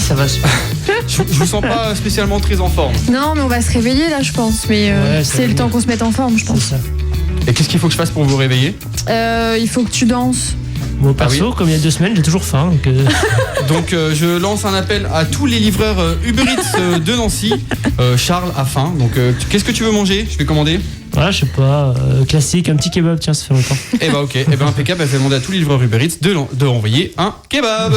ça va super. Je vous sens pas spécialement très en forme. Non, mais on va se réveiller là, je pense. Mais Ouais, c'est le temps qu'on se mette en forme, je pense. C'est ça. Et qu'est-ce qu'il faut que je fasse pour vous réveiller? Il faut que tu danses. Bon, perso, comme il y a 2 semaines, j'ai toujours faim. Donc je lance un appel à tous les livreurs Uber Eats de Nancy. Charles a faim, donc qu'est-ce que tu veux manger? Je vais commander. Voilà, je sais pas, classique, un petit kebab, tiens, ça fait longtemps. Eh ben ok, eh ben impeccable, elle fait demander à tous les livreurs Uber Eats de renvoyer un kebab.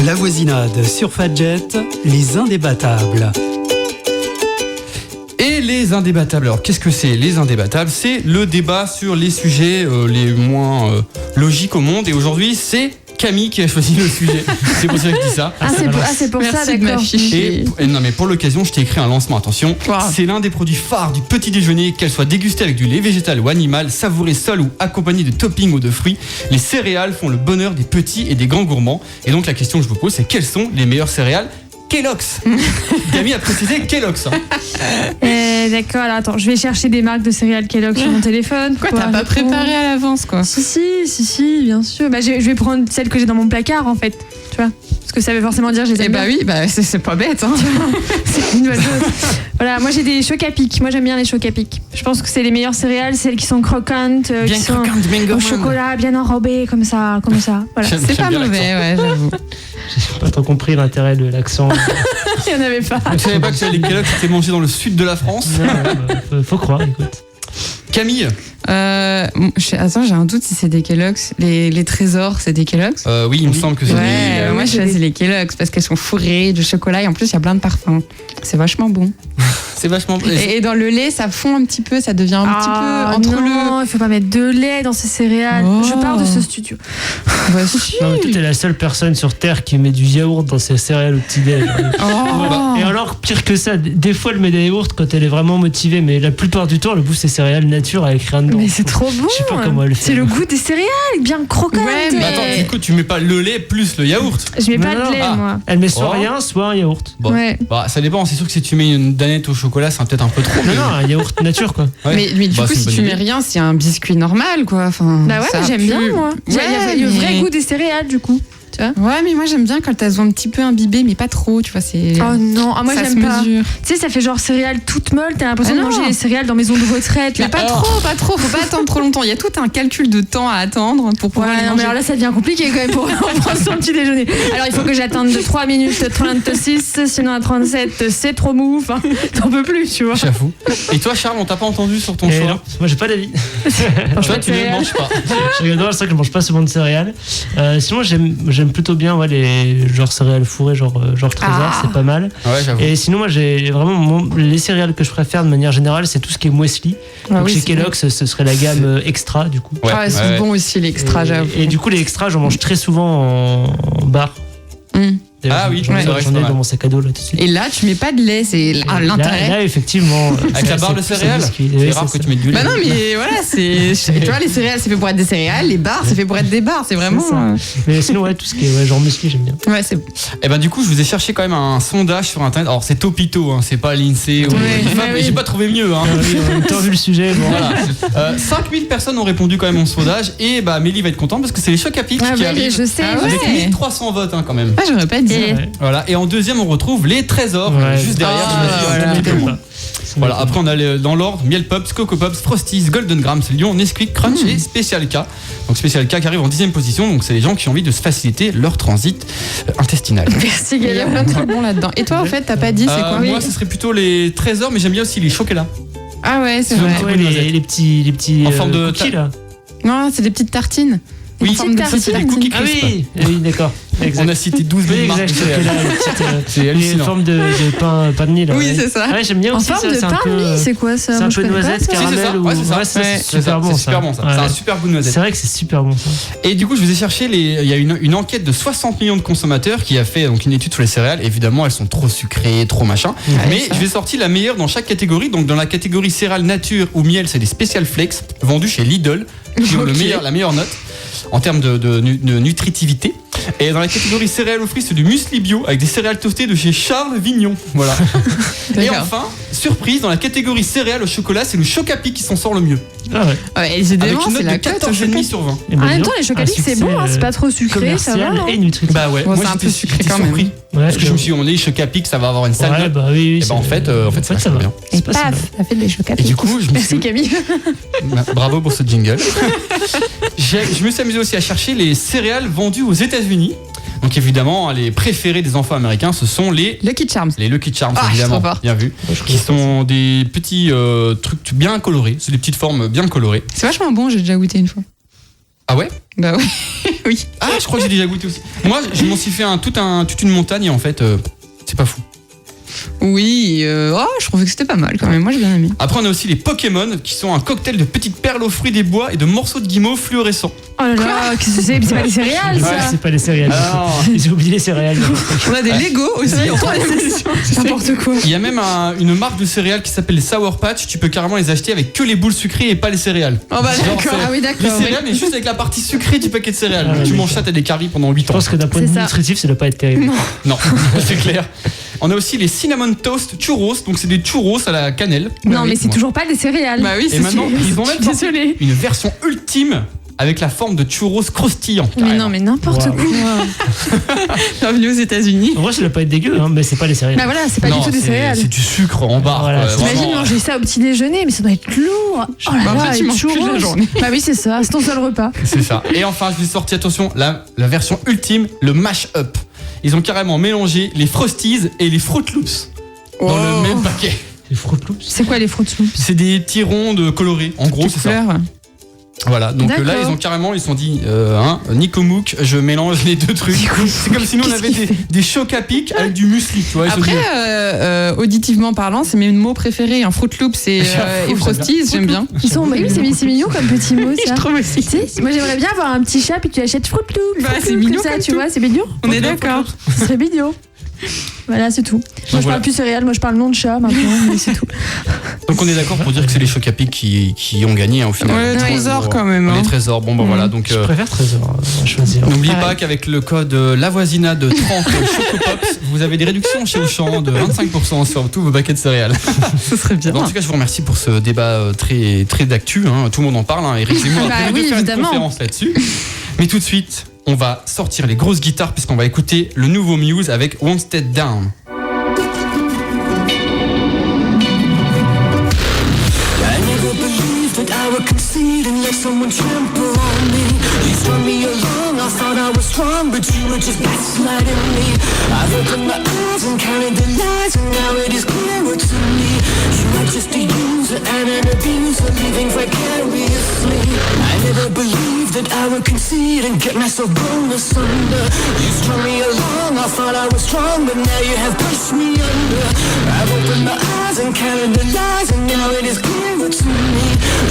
La voisinade sur Fadjet, les indébattables. Et les indébattables, alors qu'est-ce que c'est les indébattables? C'est le débat sur les sujets les moins logiques au monde. Et aujourd'hui, c'est Camille qui a choisi le sujet. C'est pour ça que je dis ça. C'est pour Merci ça, de d'accord. m'afficher. Et non mais pour l'occasion, je t'ai écrit un lancement. Attention, Wow. c'est l'un des produits phares du petit déjeuner, qu'elle soit dégustée avec du lait végétal ou animal, savourée seule ou accompagnée de toppings ou de fruits. Les céréales font le bonheur des petits et des grands gourmands. Et donc la question que je vous pose, c'est quelles sont les meilleures céréales Kellogg's? Camille a précisé Kellogg's. D'accord, alors attends, je vais chercher des marques de céréales Kellogg sur mon téléphone. Quoi, pour t'as pas répondre. préparé à l'avance, quoi? Si, bien sûr. Bah, je vais prendre celle que j'ai dans mon placard, en fait. Tu vois? Parce que ça veut forcément dire je les aime Eh bah bien. oui, bah c'est pas bête, hein. C'est une oiseuse. Voilà, moi j'ai des chocs à pic. Moi j'aime bien les chocs à pic. Je pense que c'est les meilleures céréales, celles qui sont croquantes, Bien qui sont croquante, bingo au man. chocolat, bien enrobées, comme ça. Voilà. J'aime C'est pas bien mauvais, ouais, j'avoue. J'ai pas trop compris l'intérêt de l'accent. Il n'y en avait pas. Je savais pas que les Kellogg's étaient mangés dans le sud de la France. Non, faut croire, écoute. Camille, Attends, j'ai un doute si c'est des Kellogg's. Les trésors, c'est des Kellogg's? oui, il me semble que c'est Ouais, moi je choisis les Kellogg's parce qu'elles sont fourrées de chocolat et en plus il y a plein de parfums. C'est vachement bon. c'est vachement. Et dans le lait, ça fond un petit peu, ça devient un petit peu entre non, il faut pas mettre de lait dans ces céréales. Oh. Je pars de ce studio. le. Ouais, si. Non, mais toi, t'es la seule personne sur Terre qui met du yaourt dans ses céréales au petit-déj. Oh. Et alors, pire que ça, des fois elle met des yaourts quand elle est vraiment motivée, mais la plupart du temps, elle bouffe ses céréales nature avec rien dedans. Mais c'est trop bon. Je sais pas comment elle fait. C'est le goût des céréales, bien croquantes. Ouais, mais Mais attends, du coup, tu mets pas le lait plus le yaourt? Je mets pas Non, de lait, ah. moi. Elle met soit Oh. rien, soit un yaourt. Bon. Ouais. Bah, ça dépend, c'est sûr que si tu mets une danette au chocolat, c'est peut-être un peu trop. Non, non, un yaourt nature, quoi. Ouais. Mais du Bah, coup, c'est une si bonne tu mets idée. rien, c'est un biscuit normal, quoi. Enfin, Bah ouais, ça mais j'aime pue. bien, moi. Il y a le vrai mais- goût des céréales, du coup. Tu vois? Ouais, mais moi j'aime bien quand elles sont un petit peu imbibées, mais pas trop, tu vois. C'est. Oh non, moi ça j'aime se pas. mesure. Tu sais, ça fait genre céréales toutes molles, t'as l'impression Ah de non. manger les céréales dans maison de retraite. Mais Là. pas trop, faut pas attendre trop longtemps. Il y a tout un calcul de temps à attendre pour pouvoir Ouais, les non, mais manger. alors là, ça devient compliqué quand même pour prendre son petit déjeuner. Alors, il faut que j'attende de 3 minutes 36, sinon à 37, c'est trop mou. Enfin, t'en peux plus, tu vois. J'avoue. Et toi, Charles, on t'a pas entendu sur ton Et choix? non, moi j'ai pas d'avis. Toi, pas de tu ne céréales. manges pas. C'est vrai que je mange pas souvent de céréales. Sinon, j'aime plutôt bien les genre céréales fourrées, genre Trésor, c'est pas mal. Ouais, j'avoue. Et sinon, moi j'ai vraiment les céréales que je préfère de manière générale, c'est tout ce qui est muesli. Ah Donc oui, chez c'est Kellogg's, ce serait la gamme extra du coup. Ouais, Ah, c'est ouais. bon aussi l'extra, j'avoue. Et du coup, les extras, j'en mange très souvent en bar. Mm. D'ailleurs, Ah oui, j'en ai, c'est vrai que j'en c'est ai pas dans mal. mon sac à dos là tout de suite. Et là, tu mets pas de lait, c'est l'intérêt. Là, effectivement. Avec la barre de céréales, c'est rare que tu mettes du lait. Bah non, mais voilà, tu vois, les céréales, c'est fait pour être des céréales, les bars, c'est fait pour être des bars, c'est vraiment. ça. Mais sinon, ouais, tout ce qui est genre muscli, j'aime bien. Ouais, c'est. Et ben du coup, je vous ai cherché quand même un sondage sur internet. Alors c'est Topito, hein, c'est pas l'INSEE ou l'IFAP, mais j'ai pas trouvé mieux. Hein. En même temps, vu le sujet, bon. Voilà. 5000 personnes ont répondu quand même au sondage et bah Mélie va être contente parce que c'est les chocs à pic Ah qui ouais, arrivent je sais. Ah avec ouais. 1300 votes hein, quand même. Ah, j'aurais pas dit. Et- Ouais. Voilà. Et en deuxième, on retrouve les trésors Ouais. juste derrière. Ah, je me dis, voilà. un petit peu moins. Pas. Voilà, après on a dans l'ordre Miel Pops, Coco Pops, Frosties, Golden Grams, Lion, Nesquik, Crunch et Special K. Donc Special K qui arrive en 10e position, donc c'est les gens qui ont envie de se faciliter leur transit intestinal. Merci, Il y a Gaëlle. plein de trucs bons là-dedans. Et toi, en fait, t'as pas dit c'est quoi? Moi, ce serait plutôt les trésors, mais j'aime bien aussi les chocolats. Ah ouais, c'est C'est vrai. un Ouais, peu de les petits En forme de cookies là. Non, c'est des petites tartines. Oui, En forme de tartines. petites les cookies Ah crisp. oui, d'accord. Exact. On a cité 12 Oui, 000 marques. exact. de céréales. Là, les petites, C'est les hallucinant. formes de pain de mie là. Oui, ouais. c'est ça. Ouais, j'aime bien En aussi forme ça. de C'est un pain peu. de mie, c'est quoi ça? C'est Moi, un je peu connais pas noisette, ça. Si, c'est ça. caramel ou. Ouais, c'est ça. c'est Ouais, super bon. C'est super bon ça. Ouais. C'est un super goût de noisette. C'est vrai que c'est super bon ça. Et du coup, je vous ai cherché, il y a une enquête de 60 millions de consommateurs qui a fait donc, une étude sur les céréales. Évidemment, elles sont trop sucrées, trop machin. Mais je vais sortir la meilleure dans chaque catégorie. Donc, dans la catégorie céréales nature ou miel, c'est des Special Flakes vendus chez Lidl qui ont Ok. la meilleure note en termes de nutritivité. Et dans la catégorie céréales aux fruits, c'est du muesli bio avec des céréales toastées de chez Charles Vignon. Voilà. Et D'accord. enfin, surprise, dans la catégorie céréales au chocolat, c'est le Chocapic qui s'en sort le mieux. Ah ouais. Ouais, Avec évidemment, une c'est note la de cote au 14,5 chocolat. sur 20. Et ben, En même dis temps, donc, les chocaliques, un c'est succès, bon, c'est pas trop sucré, ça va. commercial hein. et nutritif. Bah ouais, Bon, moi c'est un peu j'étais sucré quand surpris. même. Ouais, Parce que je me suis dit, on est Chocapic, ça va avoir une sale Ouais, note. bah oui. Et bah en fait, c'est ça vachement va. bien. Et C'est pas si paf, mal. ça fait des chocolats. Et du coup, je me Merci suis... Camille. Bravo pour ce jingle. Je me suis amusé aussi à chercher les céréales vendues aux États-Unis. Donc évidemment, les préférés des enfants américains, ce sont les Lucky Charms. Lucky Charms, Ah, évidemment. trop fort. Bien vu. Ouais, je Qui comprends. sont des petits trucs bien colorés. C'est des petites formes bien colorées. C'est vachement bon, j'ai déjà goûté une fois. Ah ouais? Bah ouais, oui. Ah, je crois que j'ai déjà goûté aussi. Moi, je m'en suis fait toute une montagne et en fait, c'est pas fou. Oui, je trouvais que c'était pas mal quand même. Moi, j'ai bien aimé. Après, on a aussi les Pokémon qui sont un cocktail de petites perles aux fruits des bois et de morceaux de guimauve fluorescents. Oh là là, qu'est-ce que c'est pas des céréales, Ouais, ça. c'est pas les céréales. Alors, J'ai oublié les céréales. On a des Lego aussi. N'importe quoi. il y a même une marque de céréales qui s'appelle les Sour Patch. Tu peux carrément les acheter avec que les boules sucrées et pas les céréales. Oh bah Genre, d'accord. c'est Ah oui, les d'accord. céréales, mais juste avec la partie sucrée du paquet de céréales. Ah ouais, tu mais manges ça, t'as des caries pendant 8 Je ans. pense que d'un point de C'est vue ça. nutritif, ça doit pas être terrible. Non, c'est clair. On a aussi les Cinnamon Toast Churros. Donc, c'est des churros à la cannelle. Non, mais c'est Ouais. toujours pas des céréales. Bah oui, Et c'est maintenant, sûr. ils ont même sorti Désolée. une version ultime avec la forme de churros croustillant. Mais non, mais n'importe Wow. quoi. Bienvenue aux États-Unis. En vrai, ça doit pas être dégueu, hein, mais c'est pas les céréales. Bah voilà, c'est pas Non, du tout des c'est- céréales. C'est du sucre en barre. Voilà, quoi, c'est- vraiment. T'imagines manger ça au petit déjeuner, mais ça doit être lourd. Oh là Bah, en là, fait, tu les manges plus de la churros. journée. Bah oui, c'est ça, c'est ton seul repas. C'est ça. Et enfin, je vous ai sorti, attention, la version ultime, le mash-up. Ils ont carrément mélangé les Frosties et les Fruit Loops dans Oh. le même paquet. Les Fruit Loops. C'est quoi les Fruit Loops? C'est des petits ronds de colorés. En gros, c'est ça. Couleur. Voilà. Donc là, D'accord. ils se sont dit, Nico Mouk, je mélange les deux trucs. C'est comme si nous on avait des Chocapic avec du muesli. Tu vois, ils se sont Après, dit, auditivement parlant, c'est mes mots préférés. Un Fruit Loops et J'avoue, Frosties, j'aime bien. Ils sont, bah oui, c'est mignon comme petit mot, ça. Je trouve aussi. Tu sais, moi j'aimerais bien avoir un petit chat puis tu achètes Fruit Loops. Bah, Fruit c'est Loops, mignon comme ça, comme tu tout. vois, c'est mignon. On est d'accord. Ce serait mignon. Voilà, c'est tout. Moi je voilà. parle plus céréales, moi je parle nom de chat maintenant, mais c'est tout. donc on est d'accord pour dire que c'est les Chocapic qui ont gagné hein, au final. Ouais, trésor quand même. Les Hein. trésors. Bon, bah voilà. Donc. Je préfère Trésor à choisir. N'oubliez Pareil. pas qu'avec le code LAVOISINADE de 30 Chocopops, vous avez des réductions chez Auchan de 25% sur tous vos paquets de céréales. Ce serait bien. Bon, en tout cas, je vous remercie pour ce débat très, très d'actu. Hein. Tout le monde en parle. Hein. Eric Zemmour a Bah prévu oui, de faire évidemment. une conférence là-dessus. Mais tout de suite, on va sortir les grosses guitares puisqu'on va écouter le nouveau Muse avec One Step Down. I never believed that I would concede and let someone trample on me. You strung me along, I thought I was strong, but you were just gaslighting me. I've opened my eyes and counted the lies, and now it is clearer to me. You are just a user and an abuser, living vicariously. I never believed that I would concede and get myself blown asunder. You strung me along, I thought I was strong, but now you have pushed me under. I've opened my eyes and counted the lies, and now it is clearer to me.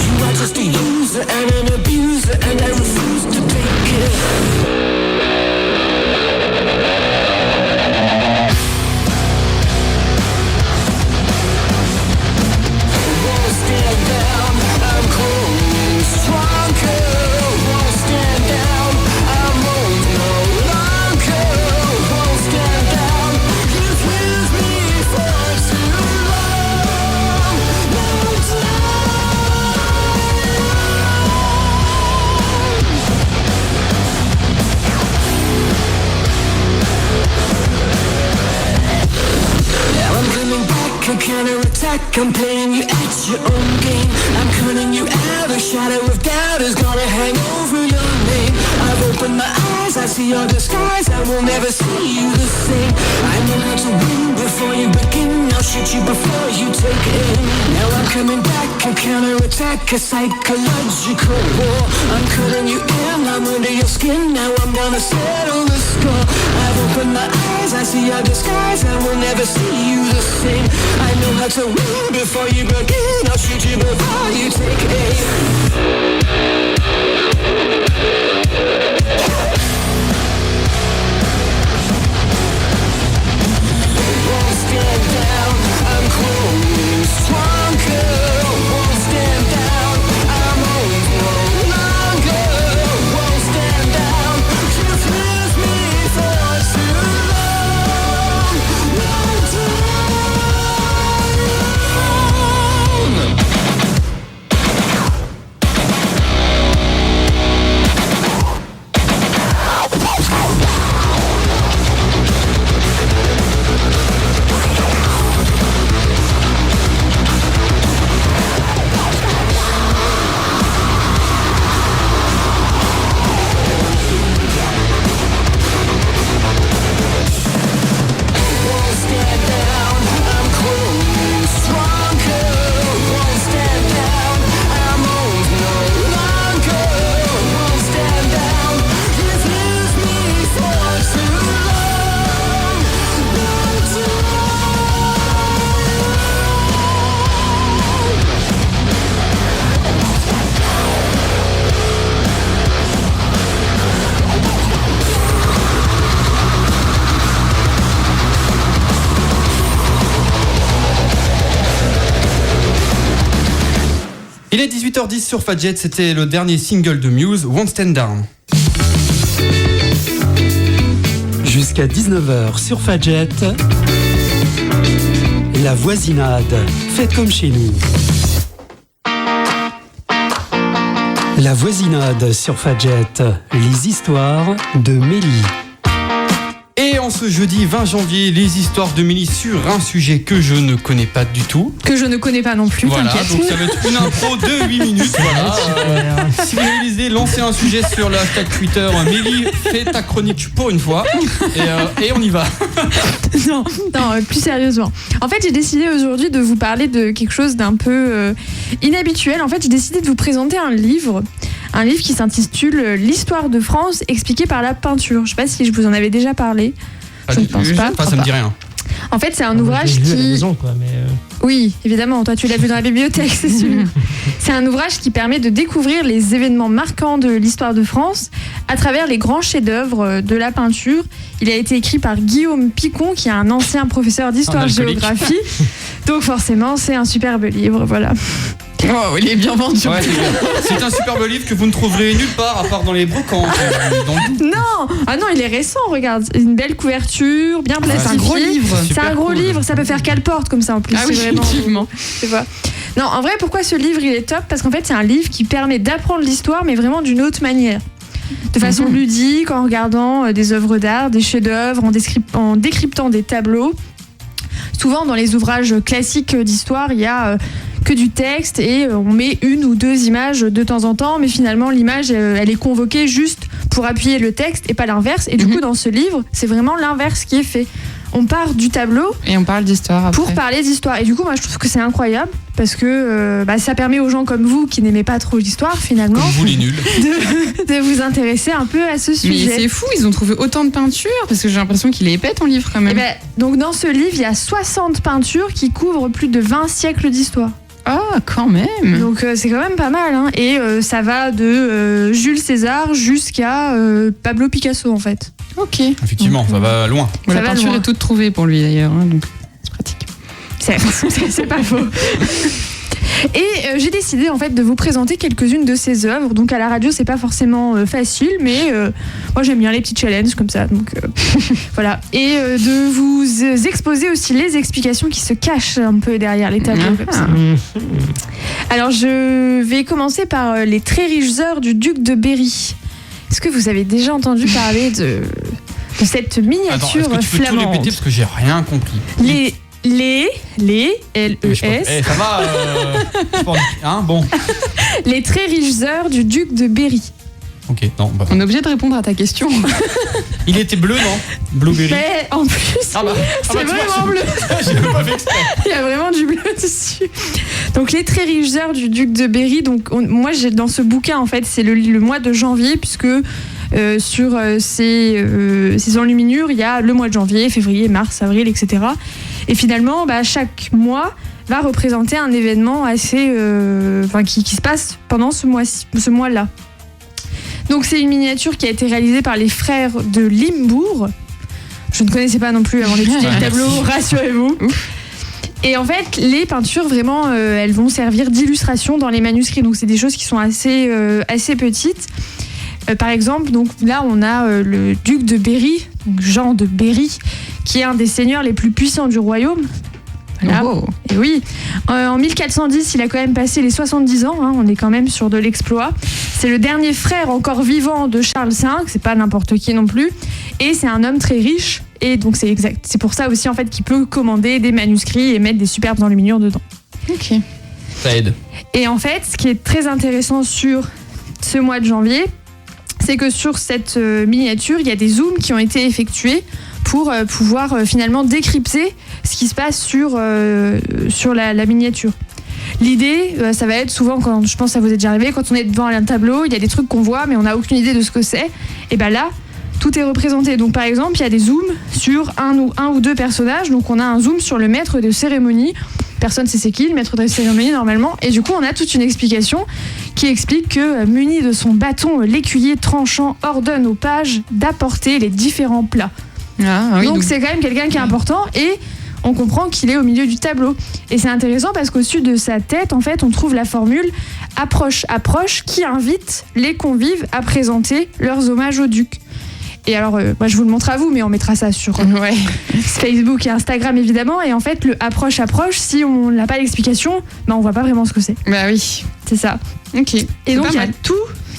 You are just a user and an abuser, and I refuse to take it. Won't stand down, I'm growing stronger. Won't stand down, I'm old no longer. Won't stand down, you've used me for too long. No Now I'm coming back, I counter-attack. I'm playing you at your own game. I'm cutting you out, a shadow of doubt is gonna hang over your name. I've opened my eyes, I see your disguise, I will never see you the same. I know how to win before you begin, I'll shoot you before you take aim. Now I'm coming back, a counter-attack, a psychological war. I'm cutting you in, I'm under your skin, now I'm gonna settle the score. I've opened my eyes, I see your disguise, I will never see you the same. I know how to win before you begin, I'll shoot you before you take aim. Won't stand down, I'm growing stronger. Won't stand down, I'm old no longer. Won't stand down, you've used me Il est 18h10 sur Fadjet, c'était le dernier single de Muse, Won't Stand Down. Jusqu'à 19h sur Fadjet, la voisinade, faites comme chez nous. La voisinade sur Fadjet, les histoires de Mélie. Et en ce jeudi 20 janvier, les histoires de Mélie sur un sujet que je ne connais pas du tout. Que je ne connais pas non plus, Voilà, t'inquiète. donc ça va être une intro de 8 minutes. Voilà. Si vous avez l'idée, lancez un sujet sur le hashtag Twitter. Mélie, fais ta chronique pour une fois. Et on y va. Non, plus sérieusement. En fait, j'ai décidé aujourd'hui de vous parler de quelque chose d'un peu inhabituel. En fait, j'ai décidé de vous présenter un livre qui s'intitule L'histoire de France expliquée par la peinture. Je sais pas si je vous en avais déjà parlé. Je ne pense pas. Enfin, ça me dit rien. En fait, c'est un Moi, ouvrage je l'ai lu à la qui... maison, quoi, mais Oui, évidemment, toi tu l'as vu dans la bibliothèque, c'est sûr. C'est un ouvrage qui permet de découvrir les événements marquants de l'histoire de France à travers les grands chefs-d'œuvre de la peinture. Il a été écrit par Guillaume Picon, qui est un ancien professeur d'histoire-géographie. Donc forcément, c'est un superbe livre, voilà. Oh, il est bien vendu. Ouais, c'est un superbe livre que vous ne trouverez nulle part à part dans les brocantes. Non, il est récent, regarde. Une belle couverture, bien plastifiée. C'est un gros livre. C'est un gros livre, ça peut faire qu'elle porte comme ça en plus. Ah oui, effectivement. Tu vois. Non, en vrai, pourquoi ce livre il est top ? Parce qu'en fait, c'est un livre qui permet d'apprendre l'histoire, mais vraiment d'une autre manière. De façon ludique, en regardant des œuvres d'art, des chefs-d'œuvre, en décryptant des tableaux. Souvent, dans les ouvrages classiques d'histoire, il y a que du texte et on met une ou deux images de temps en temps, mais finalement, l'image, elle est convoquée juste pour appuyer le texte et pas l'inverse. Et du coup, dans ce livre, c'est vraiment l'inverse qui est fait. On part du tableau et on parle d'histoire après. Pour parler d'histoire. Et du coup, moi, je trouve que c'est incroyable parce que ça permet aux gens comme vous qui n'aimez pas trop l'histoire, finalement, Comme vous les nuls. de vous intéresser un peu à ce sujet. Mais c'est fou, ils ont trouvé autant de peintures parce que j'ai l'impression qu'il est épais ton livre quand même. Donc dans ce livre, il y a 60 peintures qui couvrent plus de 20 siècles d'histoire. Ah, quand même. Donc c'est quand même pas mal, hein. Et ça va de Jules César jusqu'à Pablo Picasso en fait. Ok. Effectivement, ça va loin. Bon, Ça la va peinture loin. est toute trouvée pour lui d'ailleurs, hein, donc c'est pratique. C'est pas faux. Et j'ai décidé en fait de vous présenter quelques-unes de ses œuvres. Donc à la radio c'est pas forcément facile, mais moi j'aime bien les petits challenges comme ça. Donc voilà. Et de vous exposer aussi les explications qui se cachent un peu derrière les tableaux comme ça. Alors je vais commencer par les très riches heures du duc de Berry. Est-ce que vous avez déjà entendu parler de cette miniature Attends, est-ce que tu peux tout flamande? répéter parce que j'ai rien compris. Les L-E-S. Ça va hein, bon. Les très riches heures du duc de Berry. Ok, non. Bah, On est obligé de répondre à ta question. il était bleu, non? Blueberry. Mais en plus, Ah bah, c'est tu vois, vraiment bleu. J'ai même pas fait exprès. Il y a vraiment du bleu dessus. Donc les très riches heures du duc de Berry. Donc moi j'ai dans ce bouquin en fait c'est le mois de janvier puisque sur ces enluminures il y a le mois de janvier, février, mars, avril, etc. Et finalement chaque mois va représenter un événement assez qui se passe pendant ce mois-là. Donc c'est une miniature qui a été réalisée par les frères de Limbourg. Je ne connaissais pas non plus avant d'étudier le tableau, rassurez-vous. Et en fait, les peintures, vraiment, elles vont servir d'illustration dans les manuscrits. Donc c'est des choses qui sont assez petites. Par exemple, donc là, on a le duc de Berry, donc Jean de Berry, qui est un des seigneurs les plus puissants du royaume. Voilà. Oh. Et oui, en 1410, il a quand même passé les 70 ans, hein, on est quand même sur de l'exploit. C'est le dernier frère encore vivant de Charles V, c'est pas n'importe qui non plus, et c'est un homme très riche, et donc c'est pour ça aussi en fait qu'il peut commander des manuscrits et mettre des superbes enluminures dedans. Ok. Ça aide. Et en fait, ce qui est très intéressant sur ce mois de janvier, c'est que sur cette miniature, il y a des zooms qui ont été effectués pour pouvoir finalement décrypter ce qui se passe sur la miniature. L'idée, ça va être souvent, quand je pense que ça vous est déjà arrivé, quand on est devant un tableau, il y a des trucs qu'on voit, mais on n'a aucune idée de ce que c'est. Et bien là, tout est représenté. Donc par exemple, il y a des zooms sur un ou deux personnages. Donc on a un zoom sur le maître de cérémonie. Personne ne sait c'est qui, le maître de cérémonie normalement. Et du coup, on a toute une explication qui explique que, muni de son bâton, l'écuyer tranchant ordonne aux pages d'apporter les différents plats. Ah, oui, donc c'est quand même quelqu'un qui est important. Et on comprend qu'il est au milieu du tableau. Et c'est intéressant parce qu'au-dessus de sa tête, en fait, on trouve la formule « Approche, approche » qui invite les convives à présenter leurs hommages au duc. Et alors, moi je vous le montre à vous, mais on mettra ça sur Facebook et Instagram évidemment. Et en fait, le approche, si on n'a pas l'explication, on voit pas vraiment ce que c'est. Bah oui. C'est ça. Ok. Et donc il y a tout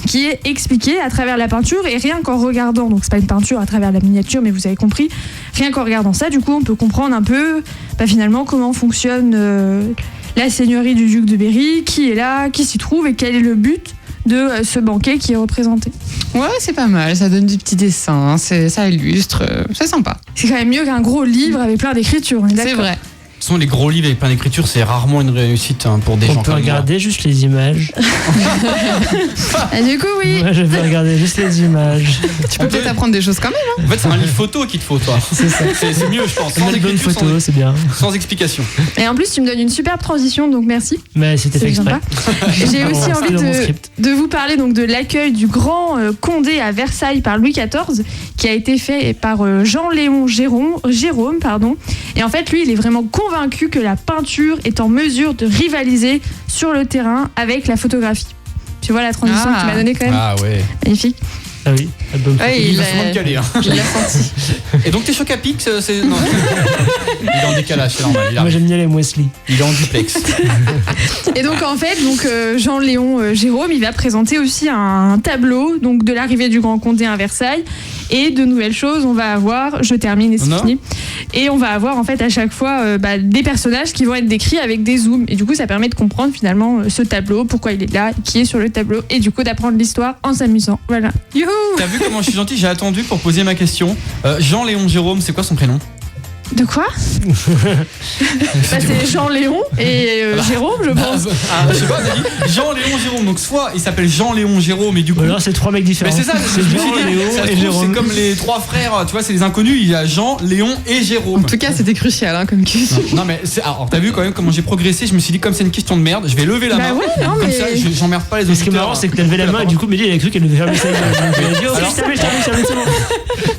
qui est expliqué à travers la peinture et rien qu'en regardant, donc c'est pas une peinture à travers la miniature, mais vous avez compris, rien qu'en regardant ça, du coup, on peut comprendre un peu finalement comment fonctionne la seigneurie du duc de Berry, qui est là, qui s'y trouve et quel est le but de ce banquet qui est représenté. Ouais, c'est pas mal, ça donne du petit dessin, ça illustre, c'est sympa. C'est quand même mieux qu'un gros livre avec plein d'écritures, on est d'accord. C'est vrai. De toute façon, les gros livres avec plein d'écriture, c'est rarement une réussite pour des gens On peut comme regarder juste les images. Et du coup, oui. Moi, je vais regarder juste les images. Tu peux peut-être apprendre des choses quand même. Hein. En fait, c'est un livre photo qu'il te faut, toi. C'est ça. C'est mieux, je pense. Sans Sans bonne écriture, photo, c'est bien. sans explication. Et en plus, tu me donnes une superbe transition, donc merci. Mais c'était fait C'est exprès. sympa. J'ai aussi C'était envie dans mon script. de vous parler donc de l'accueil du grand Condé à Versailles par Louis XIV, qui a été fait par Jean-Léon Gérôme, pardon. Et en fait, lui, il est vraiment convaincu que la peinture est en mesure de rivaliser sur le terrain avec la photographie. Tu vois la transition que tu m'as donnée quand même. Ah ouais. Magnifique. Ah oui, album photo. Il va souvent te caler. Hein. Il l'a senti. Et donc, t'es choc à pic, c'est. Non. Il est en décalage, c'est normal. Moi j'aime bien les Wesley. Il est en duplex. Et donc en fait, Jean-Léon Gérôme, il va présenter aussi un tableau donc de l'arrivée du Grand Condé à Versailles et de nouvelles choses. On va avoir, je termine et c'est fini. Et on va avoir en fait à chaque fois des personnages qui vont être décrits avec des zooms. Et du coup, ça permet de comprendre finalement ce tableau, pourquoi il est là, qui est sur le tableau, et du coup d'apprendre l'histoire en s'amusant. Voilà. Youhou! T'as vu comment je suis gentil? J'ai attendu pour poser ma question. Jean-Léon Gérôme, c'est quoi son prénom? De quoi? C'est Jean-Léon et Jérôme, je pense. Je sais pas, t'as dit Jean-Léon Gérôme. Donc soit il s'appelle Jean-Léon Gérôme, et du coup. Alors c'est trois mecs différents. Mais c'est ça, c'est Jean-Léon et Jérôme. C'est comme les trois frères, tu vois, c'est les inconnus. Il y a Jean, Léon et Jérôme. En tout cas, c'était crucial comme question. Non mais alors t'as vu quand même comment j'ai progressé. Je me suis dit, comme c'est une question de merde, je vais lever la main. Ouais, non, comme mais... ça, j'emmerde pas les Ce auditeurs. qui est marrant, c'est que t'as levé la main et du coup, Mélie, elle a cru qu'elle devait fermer sa gueule. Donc, elle a dit, oh, je termine, c'est bon.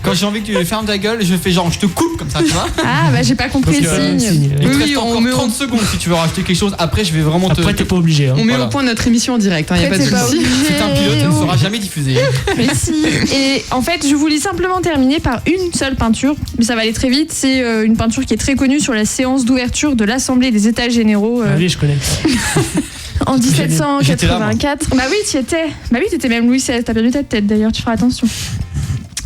Quand j'ai envie que tu fermes ta gueule, je fais genre, je te coupe comme ça, tu vois. Ah, j'ai pas compris le signe. Il te Oui, reste on encore met 30 secondes si tu veux rajouter quelque chose. Après, je vais vraiment te. Après, t'es pas obligé. Hein. On met Voilà. au point notre émission en direct, il n'y a pas de Après, t'es pas souci. obligé. C'est un pilote, il ne sera jamais diffusé. Mais si. Et en fait, je voulais simplement terminer par une seule peinture, mais ça va aller très vite. C'est une peinture qui est très connue sur la séance d'ouverture de l'Assemblée des États Généraux Ah oui, je connais. en J'étais là, moi. 1784. Bah oui, tu y étais. Bah oui, t'étais même Louis XVI. T'as perdu ta tête d'ailleurs, tu feras attention.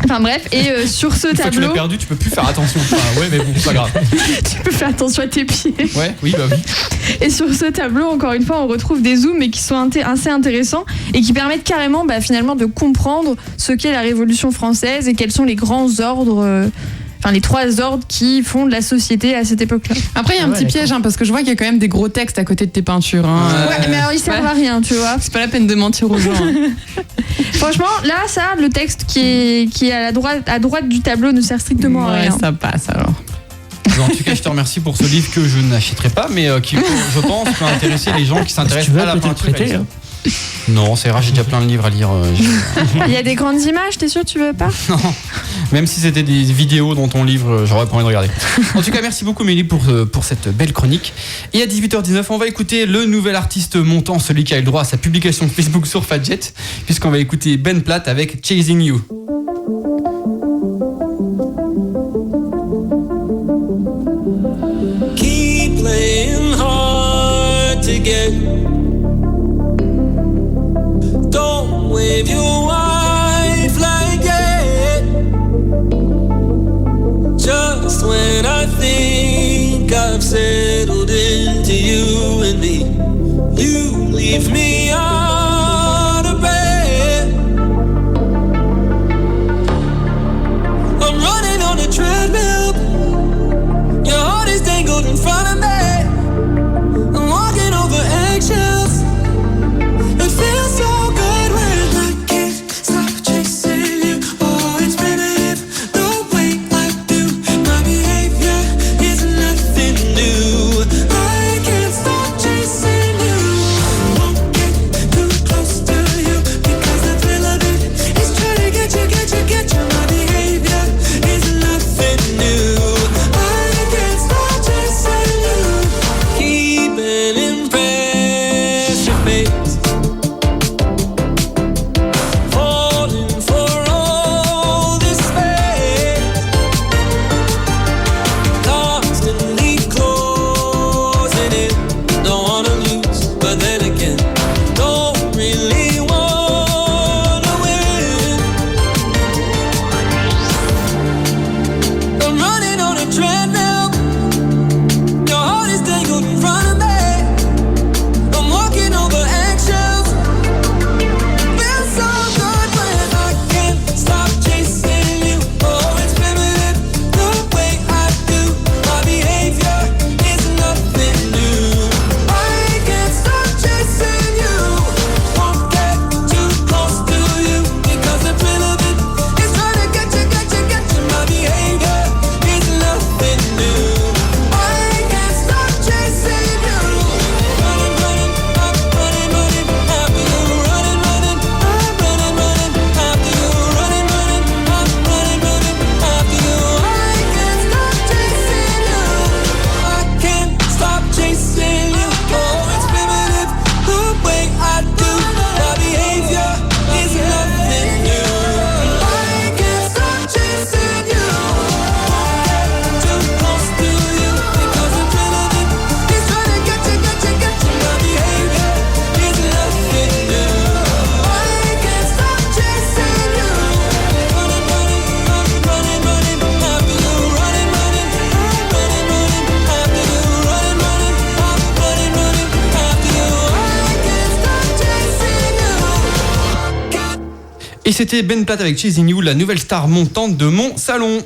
Enfin bref, et sur ce Une fois que tu l'as tableau, perdu, tu peux plus faire attention. Enfin, ouais, mais bon, c'est pas grave. tu peux faire attention à tes pieds. Ouais, oui, bah oui. Et sur ce tableau, encore une fois, on retrouve des zooms, mais qui sont assez intéressants et qui permettent carrément finalement de comprendre ce qu'est la Révolution française et quels sont les grands ordres, les trois ordres qui font de la société à cette époque-là. Après, il y a un petit piège, parce que je vois qu'il y a quand même des gros textes à côté de tes peintures. Ouais, mais alors ils servent à rien, tu vois. C'est pas la peine de mentir aux gens. Franchement, là, le texte qui est à droite du tableau ne sert strictement à Ouais, rien. ça passe alors. En tout cas, je te remercie pour ce livre que je n'achèterai pas, mais qui, je pense, peut intéresser les gens qui Si s'intéressent tu veux, à la peut-être peinture. prêter. Hein. Non, c'est rare, j'ai déjà plein de livres à lire. Il y a des grandes images, t'es sûr tu veux pas? Même si c'était des vidéos dans ton livre, j'aurais pas envie de regarder. En tout cas, merci beaucoup Mélie pour cette belle chronique. Et à 18h19, on va écouter le nouvel artiste montant, celui qui a eu le droit à sa publication Facebook sur Fadjet, puisqu'on va écouter Ben Platt avec Chasing You. Keep playing hard to get. Don't wave your white flag yet. Just when I think I've settled into you and me, you leave me out of bed. I'm running on a treadmill. Your heart is dangled in front of me. I'm walking over eggshells. It feels so good when I can't stop chasing you. Oh, it's better if the way I do my behavior is nothing new. I can't stop chasing you. Won't get to Et c'était Ben Platt avec Chasing You, la nouvelle star montante de mon salon.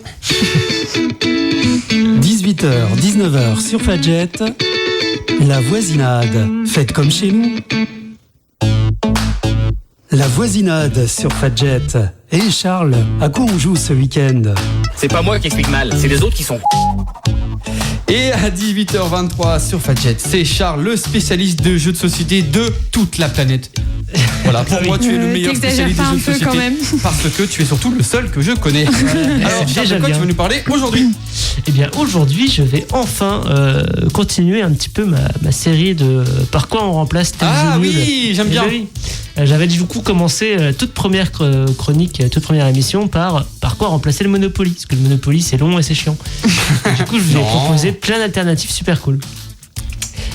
18h, 19h sur Fadjet, la voisinade, faites comme chez nous. La voisinade sur Fadjet. Et Charles, à quoi on joue ce week-end? C'est pas moi qui explique mal, c'est les autres qui sont. Et à 18h23 sur Fadjet, c'est Charles, le spécialiste de jeux de société de toute la planète. Voilà, pour moi, tu es le meilleur spécialiste des jeux de société. Quand même. Parce que tu es surtout le seul que je connais. Alors, Charles, de quoi tu veux nous parler aujourd'hui? Eh bien, aujourd'hui, je vais enfin continuer un petit peu ma série de Par quoi on remplace tel jeu nul. Oui, j'aime bien. Oui. J'avais du coup commencé la toute première chronique, toute première émission par quoi remplacer le Monopoly. Parce que le Monopoly, c'est long et c'est chiant. Du coup, je vous ai proposé plein d'alternatives super cool.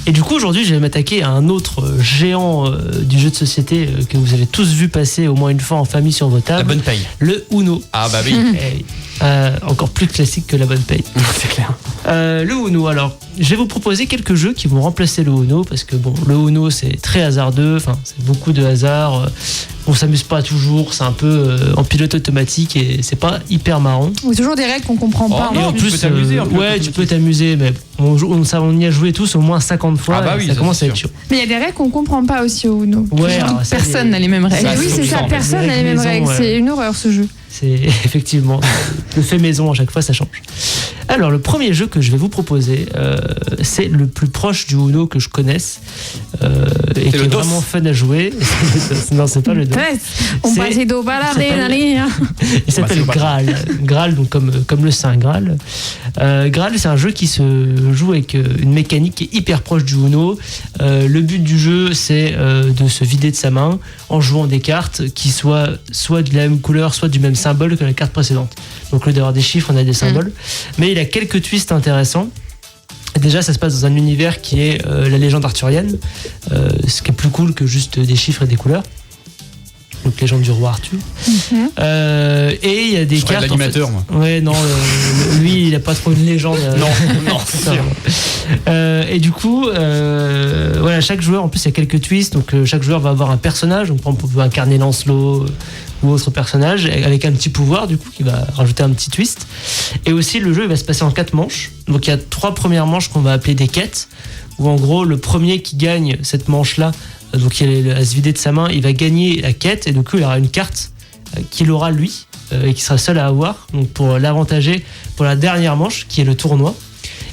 Et du coup, aujourd'hui, je vais m'attaquer à un autre géant du jeu de société que vous avez tous vu passer au moins une fois en famille sur vos tables. La bonne paye. Le Uno. Ah bah oui. Encore plus classique que la bonne paye. C'est clair. Le Uno, alors, je vais vous proposer quelques jeux qui vont remplacer le Uno, parce que bon, le Uno, c'est très hasardeux, enfin, c'est beaucoup de hasard, on s'amuse pas toujours, c'est un peu en pilote automatique et c'est pas hyper marrant. Il y a toujours des règles qu'on comprend pas. Et en plus, tu peux t'amuser en pilote ouais, tu automatique. peux t'amuser, mais on y a joué tous au moins 50 fois, Ah bah oui, ça ça, commence c'est à être sûr. chaud. Mais il y a des règles qu'on comprend pas aussi au Uno. Ouais, alors ça, Personne n'a les mêmes règles. Ça, oui, c'est ça, embêtant. personne n'a les mêmes Maison, règles. ouais. C'est une horreur ce jeu. C'est effectivement le fait maison à chaque fois, ça change. Alors, le premier jeu que je vais vous proposer, c'est le plus proche du Uno que je connaisse et qui le est DOS. vraiment fun à jouer. Non, c'est pas le DOS. On C'est- passe les dos s'appelle- baladés. Il s'appelle Graal. Graal, donc comme le Saint Graal. Graal, c'est un jeu qui se joue avec une mécanique qui est hyper proche du Uno. Le but du jeu, c'est de se vider de sa main en jouant des cartes qui soient soit de la même couleur, soit du même symbole que la carte précédente. Donc, au lieu d'avoir des chiffres, on a des symboles. Mais il a quelques twists intéressants. Déjà, ça se passe dans un univers qui est la légende arthurienne, ce qui est plus cool que juste des chiffres et des couleurs. Donc, légende du roi Arthur. Et il y a des Je ferais de cartes. l'animateur, moi. Ouais, non, lui, il a pas trop une légende. Non, c'est sûr. Et du coup, voilà, chaque joueur, en plus, il y a quelques twists. Donc, chaque joueur va avoir un personnage. Donc, on peut incarner Lancelot ou autre personnage avec un petit pouvoir, du coup, qui va rajouter un petit twist. Et aussi, le jeu, il va se passer en 4 manches. Donc, il y a 3 premières manches qu'on va appeler des quêtes. Où, en gros, le premier qui gagne cette manche-là, donc il va se vider de sa main, il va gagner la quête. Et du coup, il aura une carte qu'il aura lui et qui sera seul à avoir. Donc, pour l'avantager pour la dernière manche, qui est le tournoi.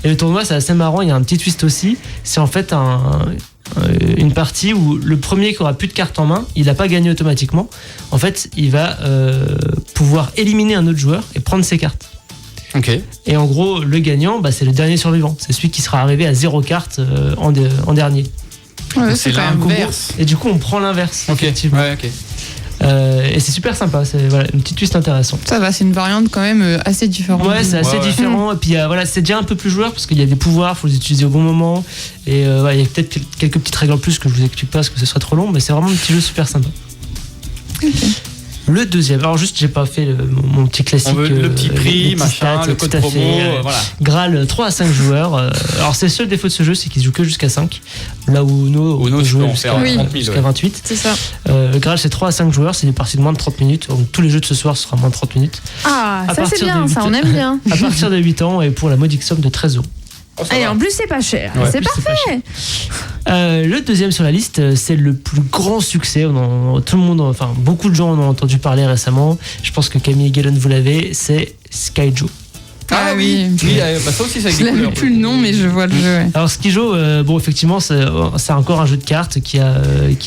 Et le tournoi, c'est assez marrant. Il y a un petit twist aussi. C'est en fait une partie où le premier qui aura plus de cartes en main, il n'a pas gagné automatiquement. En fait, il va pouvoir éliminer un autre joueur et prendre ses cartes. Ok. Et en gros, le gagnant, c'est le dernier survivant. C'est celui qui sera arrivé à 0 cartes en dernier. Ouais, C'est quand même l'inverse. Et du coup, on prend l'inverse. Ok. Effectivement. Ouais, ok. Et c'est super sympa. C'est voilà, une petite twist intéressante. Ça va, c'est une variante quand même assez différente. Ouais, c'est assez Ouais. différent. Et puis voilà, c'est déjà un peu plus joueur parce qu'il y a des pouvoirs, il faut les utiliser au bon moment. Et il y a peut-être quelques petites règles en plus que je vous explique pas parce que ce serait trop long, mais c'est vraiment un petit jeu super sympa. Le deuxième, alors juste j'ai pas fait mon petit classique. On veut le petit les prix, petits machin, stats, le code tout à promo, fait. voilà. Graal 3 à 5 joueurs. Alors c'est le seul défaut de ce jeu, c'est qu'il se joue que jusqu'à 5. Là où Uno, on Uno, peut tu peux jouer en jusqu'à faire 30 000, jusqu'à ouais. 28. C'est ça. Graal c'est 3 à 5 joueurs, c'est des parties de moins de 30 minutes. Donc tous les jeux de ce soir ce sera moins de 30 minutes. Ah, À ça c'est partir bien, de ça 8. on aime bien. À partir de 8 ans et pour la modique somme de 13 €. Oh, ça Et va. en plus c'est pas cher. Ouais. C'est En plus, c'est parfait. Le deuxième sur la liste, c'est le plus grand succès. Tout le monde, enfin beaucoup de gens en ont entendu parler récemment. Je pense que Camille et Galen vous l'avez. C'est Skyjo. Ah oui. oui. Ça aussi, c'est avec Je des l'avais couleurs. plus le nom, mais je vois le jeu. Ouais. Alors Skyjo, bon effectivement, c'est encore un jeu de cartes qui a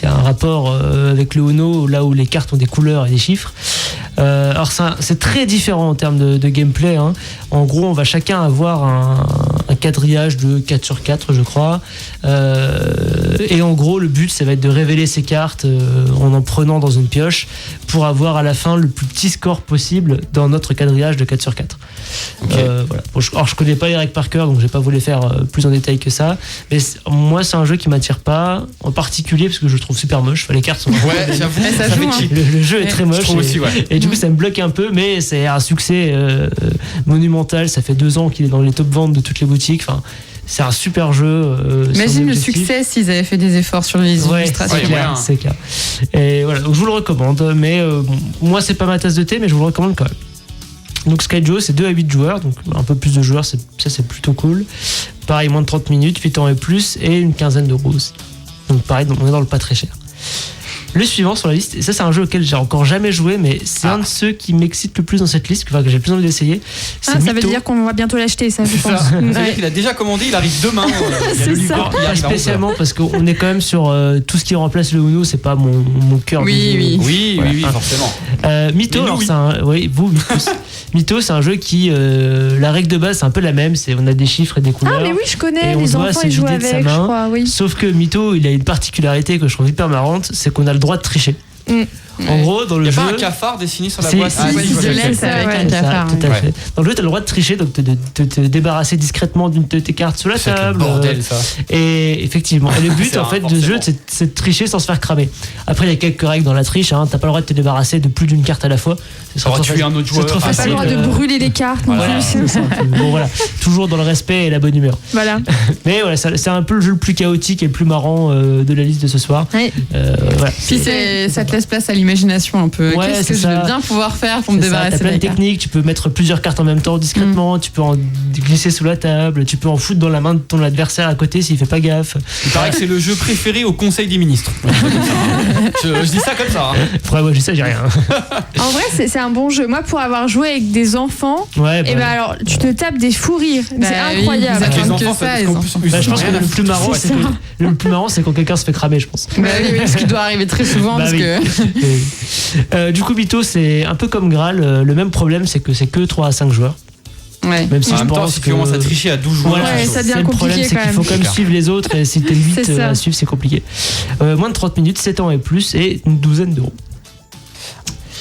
un rapport avec le Uno, là où les cartes ont des couleurs et des chiffres. Alors c'est très différent en termes de gameplay. Hein. En gros, on va chacun avoir un quadrillage de 4 sur 4, je crois. Et en gros, le but, ça va être de révéler ces cartes en prenant dans une pioche pour avoir à la fin le plus petit score possible dans notre quadrillage de 4 sur 4. Ok. Voilà. Bon, alors, je connais pas les règles par cœur, donc je vais pas vous les faire plus en détail que ça. Mais moi, c'est un jeu qui m'attire pas, en particulier parce que je le trouve super moche. Enfin, les cartes sont. Ouais, j'avoue, Ça ça joue, fait hein. cheap. Le jeu est très moche. Je trouve aussi, ouais. Et du coup, ça me bloque un peu, mais c'est un succès monumental. Ça fait 2 ans qu'il est dans les top ventes de toutes les boutiques. Enfin, C'est un super jeu. Imagine le objectif. succès s'ils avaient fait des efforts sur les Ouais, illustrations. c'est clair, moyen. c'est clair. Et voilà, donc je vous le recommande, mais moi c'est pas ma tasse de thé, mais je vous le recommande quand même. Donc Sky Joe, c'est 2 à 8 joueurs, donc un peu plus de joueurs, ça c'est plutôt cool. Pareil, moins de 30 minutes, 8 ans et plus, et une quinzaine d'euros aussi. Donc pareil, on est dans le pas très cher. Le suivant sur la liste, et ça c'est un jeu auquel j'ai encore jamais joué, mais c'est un de ceux qui m'excite le plus dans cette liste, que j'ai le plus envie d'essayer. C'est Ça veut Mytho. dire qu'on va bientôt l'acheter, ça, je C'est pense. ça. C'est-à-dire Ouais. qu'il a déjà commandé, il arrive demain. Il y a C'est le ça. licorne qui Pas arrive à 11 heures. spécialement parce qu'on est quand même sur tout ce qui remplace le Uno, c'est pas mon cœur. Oui, de jeu. oui. Oui, forcément. Mytho, Mais nous, alors oui. c'est un, oui, vous, Mytho, c'est un jeu qui, la règle de base, c'est un peu la même, c'est on a des chiffres et des couleurs. Ah, mais oui, je connais, Et on les doit enfants, se ils jouent vider de sa avec, je main. crois, oui. Sauf que Mytho, il a une particularité que je trouve hyper marrante, c'est qu'on a le droit de tricher. En gros, dans Il le n'y a jeu, pas un cafard dessiné sur la Si, boîte. si, Ah, si, oui, si, je vois si, lequel si, c'est. avec ouais. un c'est ça, cafard. tout à Ouais. fait. Dans le jeu, tu as le droit de tricher, donc te débarrasser discrètement d'une de tes cartes sous la C'est quel table. bordel, ça. Et effectivement. Et le but, C'est en fait, un de jeu, forcément. c'est de tricher sans se faire cramer. Après, il y a quelques règles dans la triche. Hein. T'as pas le droit de te débarrasser de plus d'une carte à la fois. C'est Alors, trop tuer un autre c'est trop joueur. T'as pas facile. le droit de brûler les cartes non Voilà, plus. c'est ça. Bon, voilà. Toujours dans le respect et la bonne humeur. Voilà. Mais voilà, c'est un peu le jeu le plus chaotique et le plus marrant de la liste de ce soir. Ouais. Voilà. Puis ça te laisse place à l'imagination un peu. Ouais, Qu'est-ce c'est que je ça. vais bien pouvoir faire pour me C'est ça, débarrasser t'as plein de des cartes. techniques, tu peux mettre plusieurs cartes en même temps discrètement, tu peux en glisser sous la table, tu peux en foutre dans la main de ton adversaire à côté s'il fait pas gaffe. Il paraît que c'est le jeu préféré au Conseil des ministres. Je dis ça comme ça. hein. Après, moi, je sais, j'ai rien. En vrai, c'est un bon jeu. Moi, pour avoir joué avec des enfants, Ouais, et ben alors, tu te tapes des fous rires. Bah c'est oui, incroyable. vous Avec les attendent que enfants, ça, parce les qu'en enfants. plus, Bah, je pense que rien à le plus marrant, C'est c'est le plus marrant, c'est quand quelqu'un se fait cramer, je pense. Bah oui, ce qui doit arriver très souvent Bah parce oui. que. Du coup, Mytho, c'est un peu comme Graal. Le même problème, c'est que c'est que 3 à 5 joueurs. Ouais. Même si En je même temps, pense si que. tu commences à tricher à 12 joueurs, Voilà, Ouais, c'est chaud. ça devient c'est le problème, compliqué c'est quand qu'il faut même. quand même Clair. suivre les autres, et si t'es 8 C'est ça. à suivre, c'est compliqué. Moins de 30 minutes, 7 ans et plus, et une douzaine d'euros.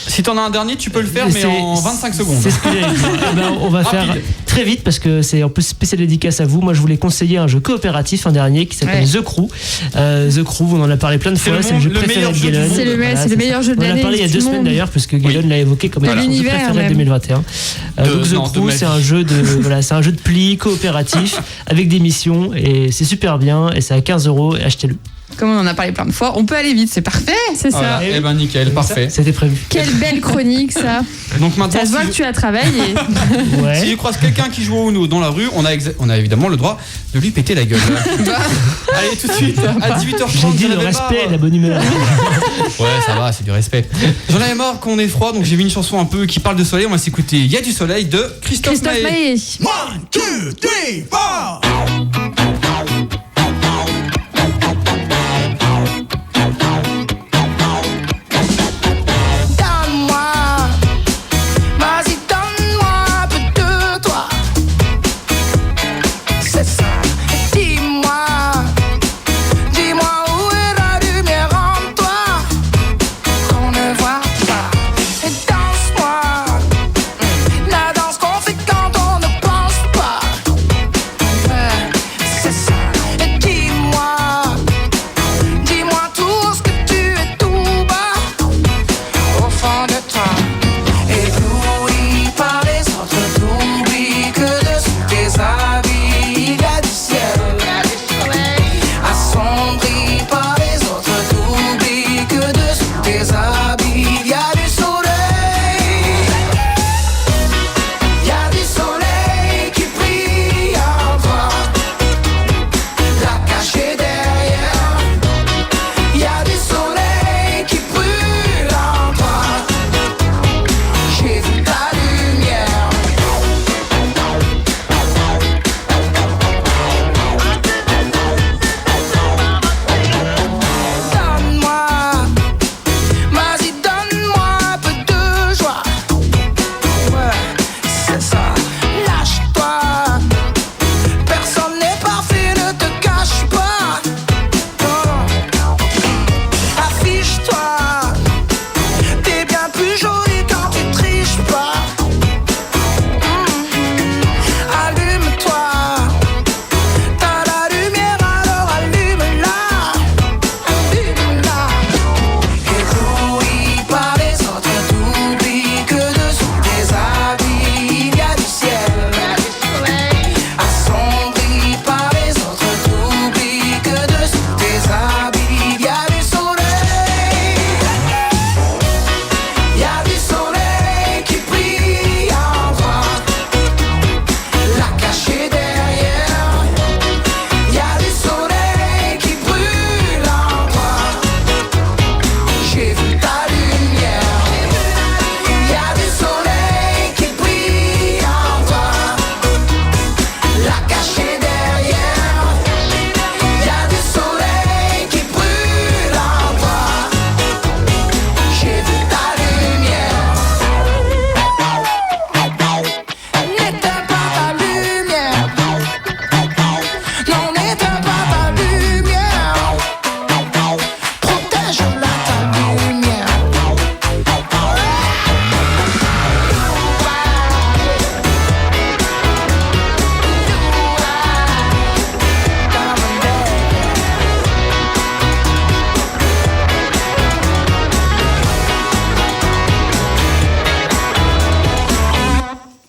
Si t'en as un dernier, tu peux le faire, mais C'est- en 25 secondes. C'est ce que j'allais dire. Eh ben, on va faire Rapide. très vite parce que c'est en plus spécial dédicace à vous. Moi, je voulais conseiller un jeu coopératif, un dernier qui s'appelle Ouais. The Crew. The Crew, on en a parlé plein de C'est fois. le C'est le jeu monde- le préféré meilleur de jeu du Galen. monde. C'est le, Voilà, c'est le ça. meilleur jeu de On en a l'année. parlé il y a du 2 semaines monde. d'ailleurs, puisque Galen l'a évoqué comme De étant son jeu l'univers, préféré de même. 2021. Donc non, The de Crew, ma c'est vie. un jeu de voilà, c'est un jeu de pli coopératif avec des missions et c'est super bien et c'est à 15 €. Achetez-le. Comme on en a parlé plein de fois, on peut aller vite, c'est parfait. C'est ça. Voilà. Eh oui. Eh ben nickel, parfait. C'était prévu. Quelle belle chronique, ça. Donc maintenant, Ça se voit si que tu as travaillé. Ouais. si je croise quelqu'un qui joue au Uno dans la rue, on a évidemment le droit de lui péter la gueule. Allez, tout de suite, à 18h30. J'ai dit j'en le avais respect marre. et la bonne humeur. Ouais, ça va, c'est du respect. J'en avais marre qu'on est froid, donc j'ai mis une chanson un peu qui parle de soleil. On va s'écouter Il y a du soleil de Christophe Christophe Maé. Maé. Donne-moi, vas-y donne-moi un peu de toi. C'est ça. Dis-moi, dis-moi où est la lumière en toi qu'on ne voit pas. Et danse-moi, la danse qu'on fait quand on ne pense pas. Ouais.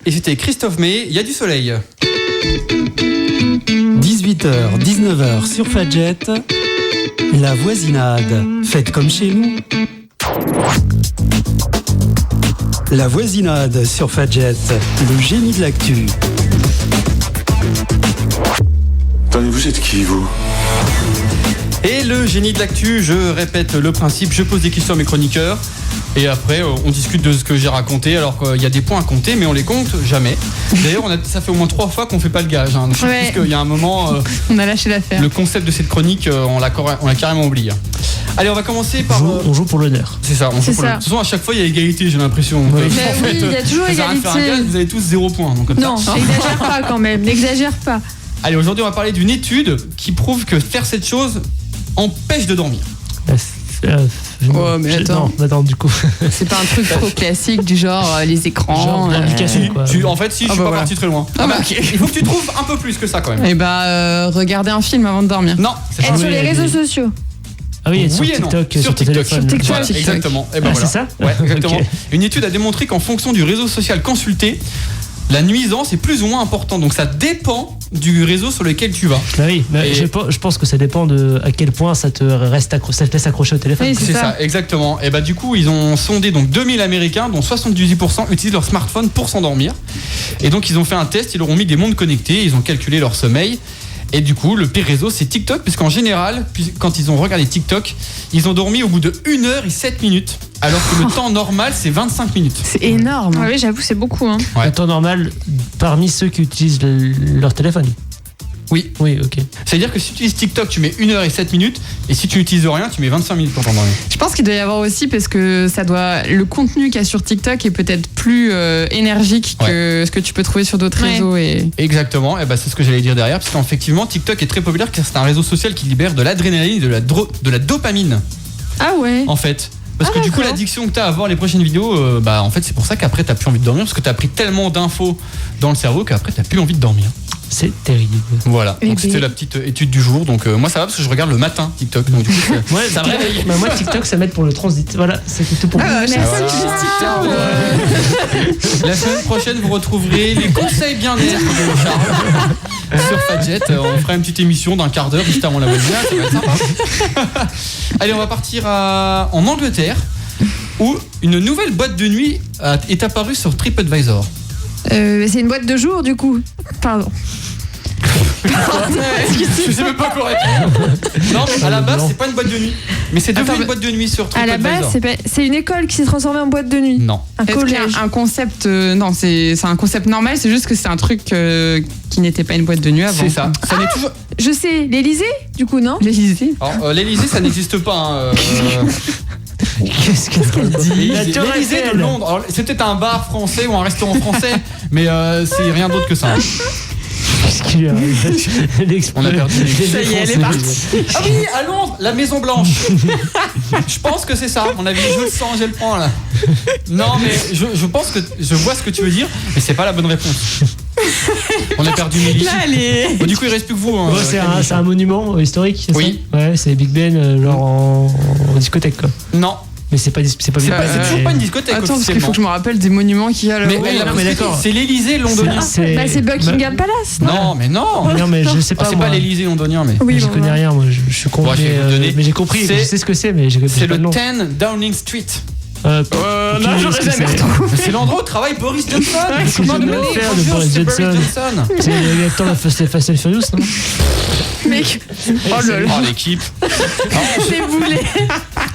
Et c'était Christophe May, il y a du soleil. 18h, 19h sur Fadjet, la voisinade. Faites comme chez nous. La voisinade sur Fadjet, le génie de l'actu. Attendez, vous êtes qui, vous ? Et le génie de l'actu, je répète le principe, je pose des questions à mes chroniqueurs et après on discute de ce que j'ai raconté, alors qu'il y a des points à compter mais on les compte jamais. D'ailleurs ça fait au moins 3 fois qu'on fait pas le gage, hein. Je pense qu'il y a un moment on a lâché l'affaire. Le concept de cette chronique on l'a carrément oublié. Allez, on va commencer par... On joue pour l'honneur. C'est ça, on joue pour l'honneur. De toute façon, à chaque fois, il y a égalité, j'ai l'impression. Ouais. Mais oui, il y a toujours égalité. Vous avez tous 0 points. Donc non, n'exagère pas quand même, n'exagère pas. Allez, aujourd'hui, on va parler d'une étude qui prouve que faire cette chose empêche de dormir. Oh, mais attends, du coup. C'est pas un truc trop classique du genre les écrans. Genre l'application, quoi. En fait, si, je suis pas parti très loin. Okay. Il faut que tu trouves un peu plus que ça quand même. Et regarder un film avant de dormir. Non, c'est être sur les réseaux sociaux. Ah oui, sur TikTok, sur ton téléphone. Voilà, exactement. Et voilà. C'est ça ? Ouais, exactement. Okay. Une étude a démontré qu'en fonction du réseau social consulté, la nuisance est plus ou moins importante. Donc ça dépend du réseau sur lequel tu vas. Bah oui, mais je pense que ça dépend de à quel point ça te laisse accrocher au téléphone. Oui, c'est ça, exactement. Et du coup, ils ont sondé donc 2000 Américains, dont 78% utilisent leur smartphone pour s'endormir. Et donc ils ont fait un test, ils leur ont mis des montres connectées, ils ont calculé leur sommeil. Et du coup, le pire réseau, c'est TikTok, puisqu'en général, quand ils ont regardé TikTok, ils ont dormi au bout de 1h07 minutes, alors que le temps normal, c'est 25 minutes. C'est énorme. Ah oui, j'avoue, c'est beaucoup. Hein. Ouais. Le temps normal parmi ceux qui utilisent leur téléphone. Oui, ok. C'est-à-dire que si tu utilises TikTok, tu mets 1h07 minutes, et si tu n'utilises rien, tu mets 25 minutes pour t'endormir. Je pense qu'il doit y avoir aussi, parce que le contenu qu'il y a sur TikTok est peut-être plus énergique que ce que tu peux trouver sur d'autres réseaux. Exactement, et c'est ce que j'allais dire derrière, parce qu'effectivement, TikTok est très populaire, car c'est un réseau social qui libère de l'adrénaline et de la dopamine. Ah ouais. En fait. Parce que du coup, l'addiction que tu as à voir les prochaines vidéos, en fait, c'est pour ça qu'après, tu n'as plus envie de dormir, parce que tu as pris tellement d'infos dans le cerveau qu'après, tu n'as plus envie de dormir. C'est terrible. Voilà, donc c'était la petite étude du jour. Donc moi ça va parce que je regarde le matin TikTok. Donc du coup ça me réveille. Moi TikTok ça m'aide pour le transit. Voilà, c'était tout pour moi. Merci TikTok. La semaine prochaine vous retrouverez les conseils bien-être de Charles sur Fadjet. On fera une petite émission d'un quart d'heure juste avant la voisinade, ça va être sympa. Allez, on va partir en Angleterre où une nouvelle boîte de nuit est apparue sur TripAdvisor. C'est une boîte de jour du coup. Pardon. Je sais même pas quoi répondre. Non, mais à la base, c'est pas une boîte de nuit. Mais c'est devenu une boîte de nuit sur TripAdvisor. À la base, c'est une école qui s'est transformée en boîte de nuit. Non. Un collège. Un concept. Non, c'est un concept normal, c'est juste que c'est un truc qui n'était pas une boîte de nuit avant. C'est ça. Ça n'est toujours. Je sais, l'Elysée, du coup, non ? L'Elysée. Alors, l'Elysée, ça n'existe pas. Qu'est-ce qu'elle dit ? L'Elysée de Londres. Alors, c'est peut-être un bar français ou un restaurant français, mais c'est rien d'autre que ça. Qu'est-ce qui lui arrive ? On a perdu. Ça y est, elle est partie. Ah oui, à Londres, la Maison Blanche. Je pense que c'est ça. À mon avis, je le sens, je le prends là. Non, mais je pense que je vois ce que tu veux dire, mais c'est pas la bonne réponse. On a perdu Mélie. Bon, du coup, il reste plus que vous. Hein, c'est un monument historique. C'est oui. Ça ouais, c'est Big Ben, genre en discothèque quoi. Non. Mais c'est pas Big Ben. C'est toujours pas une discothèque. Attends, parce qu'il faut que je me rappelle des monuments qu'il y a là. Mais d'accord. C'est l'Elysée londonien. C'est Buckingham Palace. Non, mais non. Non, mais je sais pas. C'est pas l'Elysée londonien, mais. Oui, je connais rien. Moi, je suis con. Mais j'ai compris. Je sais ce que c'est, mais j'ai pas le nom. C'est le 10 Downing Street. Non, j'aurais jamais retrouvé. C'est l'endroit où travaille Boris Johnson. Comment de faire de Boris Johnson. C'est l'acteur de Fast and Furious, non? Mec. Oh l'équipe. C'est boulé.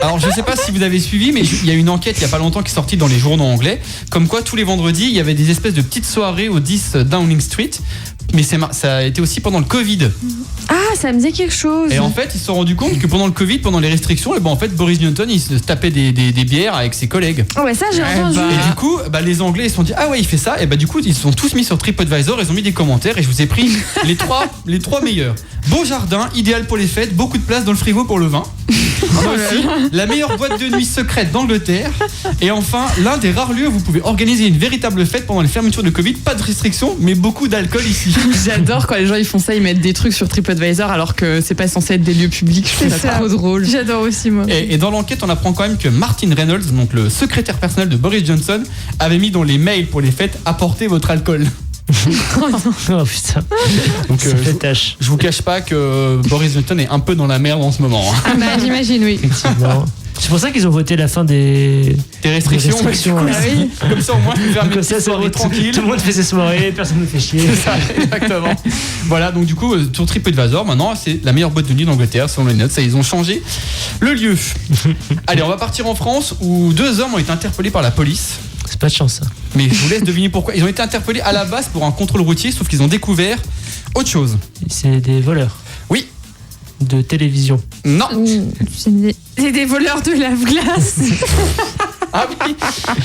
Alors je sais pas si vous avez suivi, mais il y a une enquête il y a pas longtemps qui est sortie dans les journaux anglais, comme quoi tous les vendredis il y avait des espèces de petites soirées au 10 Downing Street. Mais ça a été aussi pendant le Covid. Ah, ça me disait quelque chose. Et en fait, ils se sont rendus compte que pendant le Covid, pendant les restrictions, en fait, Boris Johnson, il se tapait des bières avec ses collègues. Oh ouais, ça j'ai entendu. Et du coup, les Anglais, ils se sont dit, ah ouais, il fait ça. Et du coup, ils se sont tous mis sur TripAdvisor, ils ont mis des commentaires et je vous ai pris les trois meilleurs. Beau jardin, idéal pour les fêtes, beaucoup de place dans le frigo pour le vin. On a aussi la meilleure boîte de nuit secrète d'Angleterre. Et enfin, l'un des rares lieux où vous pouvez organiser une véritable fête pendant les fermetures de Covid. Pas de restrictions, mais beaucoup d'alcool ici. J'adore quand les gens ils font ça, ils mettent des trucs sur TripAdvisor alors que c'est pas censé être des lieux publics. Je trouve ça trop drôle. J'adore aussi, moi. Et dans l'enquête, on apprend quand même que Martin Reynolds, donc le secrétaire personnel de Boris Johnson, avait mis dans les mails pour les fêtes apportez votre alcool. Oh putain. Donc Ça fait tâche. je vous cache pas que Boris Johnson est un peu dans la merde en ce moment. Hein. Ah bah, j'imagine, oui. Effectivement. C'est pour ça qu'ils ont voté la fin des Des restrictions. ouais. Ah oui. Comme ça au moins je peux faire mes Comme ça, petites ça soirées va, tranquilles. tout le monde fait ses soirées, personne ne fait chier. C'est ça, exactement. Voilà, donc du coup, sur TripAdvisor, maintenant, c'est la meilleure boîte de nuit d'Angleterre, selon les notes. Ça, ils ont changé le lieu. Allez, on va partir en France, où 2 hommes ont été interpellés par la police. C'est pas de chance, ça. Mais je vous laisse deviner pourquoi. Ils ont été interpellés à la base pour un contrôle routier, sauf qu'ils ont découvert autre chose. C'est des voleurs. Oui. De télévision. Non. C'est des voleurs de lave-glace. Ah oui.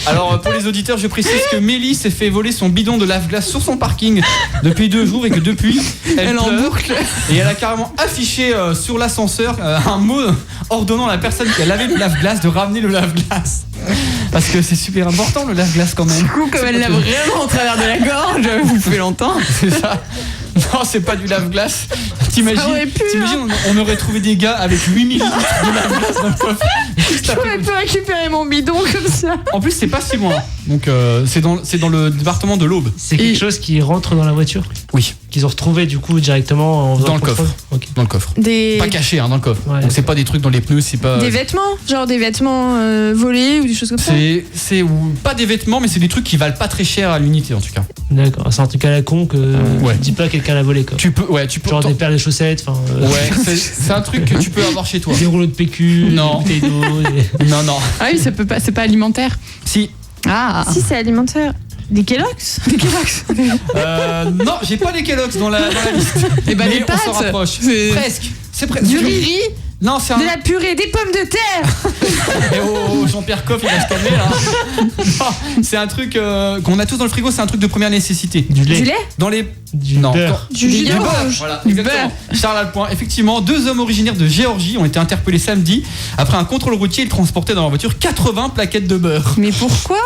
Alors pour les auditeurs, je précise que Mélie s'est fait voler son bidon de lave-glace sur son parking depuis 2 jours et que depuis elle en pleure. boucle. Et elle a carrément affiché sur l'ascenseur un mot ordonnant à la personne qui a lavé le lave-glace de ramener le lave-glace. Parce que c'est super important le lave-glace quand même. Du coup, comme elle l'a vraiment au travers de la gorge, vous pouvez l'entendre. C'est ça. Non, c'est pas du lave-glace. T'imagines, aurait pu, on aurait trouvé des gars avec 8 millilitres de lave-glace dans le coffre. J'aurais pu récupérer mon bidon comme ça. En plus, c'est pas si loin. Donc, c'est dans le département de l'Aube. C'est quelque chose qui rentre dans la voiture. Oui, Qu'ils ont retrouvé du coup directement en faisant dans le contrôle. coffre. Ok. Dans le coffre. Des Pas caché, hein, dans le coffre. Ouais. Donc, c'est pas des trucs dans les pneus, c'est pas. vêtements, genre des vêtements volés ou des choses comme ça. C'est ou pas des vêtements, mais c'est des trucs qui valent pas très cher à l'unité en tout cas. D'accord. C'est un truc à la con que Ouais. tu dis pas quelqu'un l'a volé quoi. Tu peux. Genre des paires de chaussettes, enfin. Ouais, c'est un truc que tu peux avoir chez toi. Des rouleaux de PQ, Non. des bouteilles d'eau. Non, non. Ah oui, ça peut pas, c'est pas alimentaire. Si. Ah. Si, c'est alimentaire. Des Kellogg's. Des Kellogg's. Non, j'ai pas les Kellogg's dans la liste. Et bah Mais les on pâtes. s'en rapproche. C'est- Presque. C'est presque. Du riz. Non, c'est un. De la purée, des pommes de terre. Eh oh, Jean-Pierre Coff, il va se calmer là. Non, c'est un truc qu'on a tous dans le frigo, c'est un truc de première nécessité. Du lait. Du lait. Dans les. Du Non, beurre. Du jus beurre. d'orange. Voilà, exactement. Charles a le point. Effectivement, 2 hommes originaires de Géorgie ont été interpellés samedi. Après un contrôle routier, ils transportaient dans leur voiture 80 plaquettes de beurre. Mais pourquoi?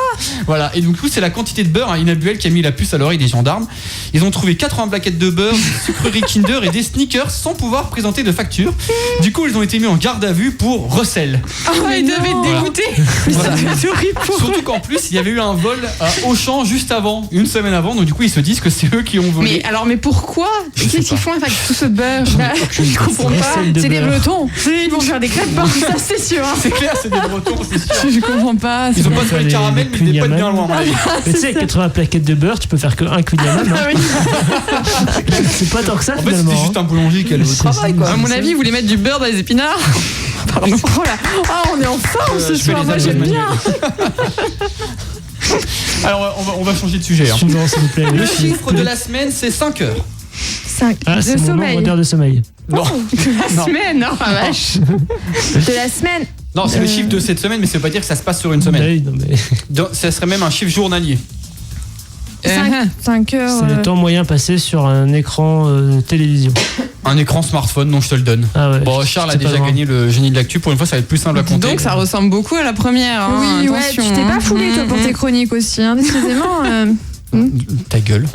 Voilà, et du coup, c'est la quantité de beurre inhabituelle qui a mis la puce à l'oreille des gendarmes. Ils ont trouvé 80 plaquettes de beurre, des sucreries Kinder et des sneakers sans pouvoir présenter de facture. Du coup, ils ont été mis en garde à vue pour recel. Ah, ils devaient être Voilà. dégoûtés. Voilà. C'est horrible pour eux. Surtout qu'en plus, il y avait eu un vol à Auchan juste avant, une semaine avant, donc du coup, ils se disent que c'est eux qui ont volé. Mais pourquoi? sais Qu'est-ce qu'ils pas. font avec tout ce beurre? Je comprends pas. Recel de C'est des beurre. Bretons. Ils vont faire des crêpes, ça c'est sûr. hein. C'est clair, c'est des Bretons, c'est sûr. Je comprends pas. Ils ont pas pas trouvé des- le caramel, des mais des potes bien Kunyaman. loin, à mon avis. Mais tu sais, avec 80 plaquettes de beurre, tu peux faire que un Kunyaman. Ah Hein. C'est pas tant que ça En fait, finalement. c'était juste un boulanger qui allait au C'est travail, ça. quoi. À mon avis, ils voulaient mettre du beurre dans les épinards. Pardon. Oh là. Ah, on est en forme ce Je fais soir. les Moi j'aime albums bien. Alors, on va changer de sujet. Hein. Suivant, s'il vous plaît. Le chiffre de la semaine, c'est 5 heures. 5 Ah, c'est de mon nombre sommeil. d'heures de sommeil. Non, La Non. semaine, non, la vache. De la semaine. non, c'est le chiffre de cette semaine, mais ça veut pas dire que ça se passe sur une semaine. Oui, non, mais Donc, ça serait même un chiffre journalier. 5 heures. c'est le temps moyen passé sur un écran télévision. Un écran smartphone, donc je te le donne. Ah ouais. Bon, Charles a c'est pas déjà loin. gagné le génie de l'actu. Pour une fois, ça va être plus simple à compter. Donc ça ressemble beaucoup à la première. Hein. Oui, ouais, Attention, tu t'es pas hein. foulé toi pour tes chroniques aussi, hein, décidément. Ta gueule.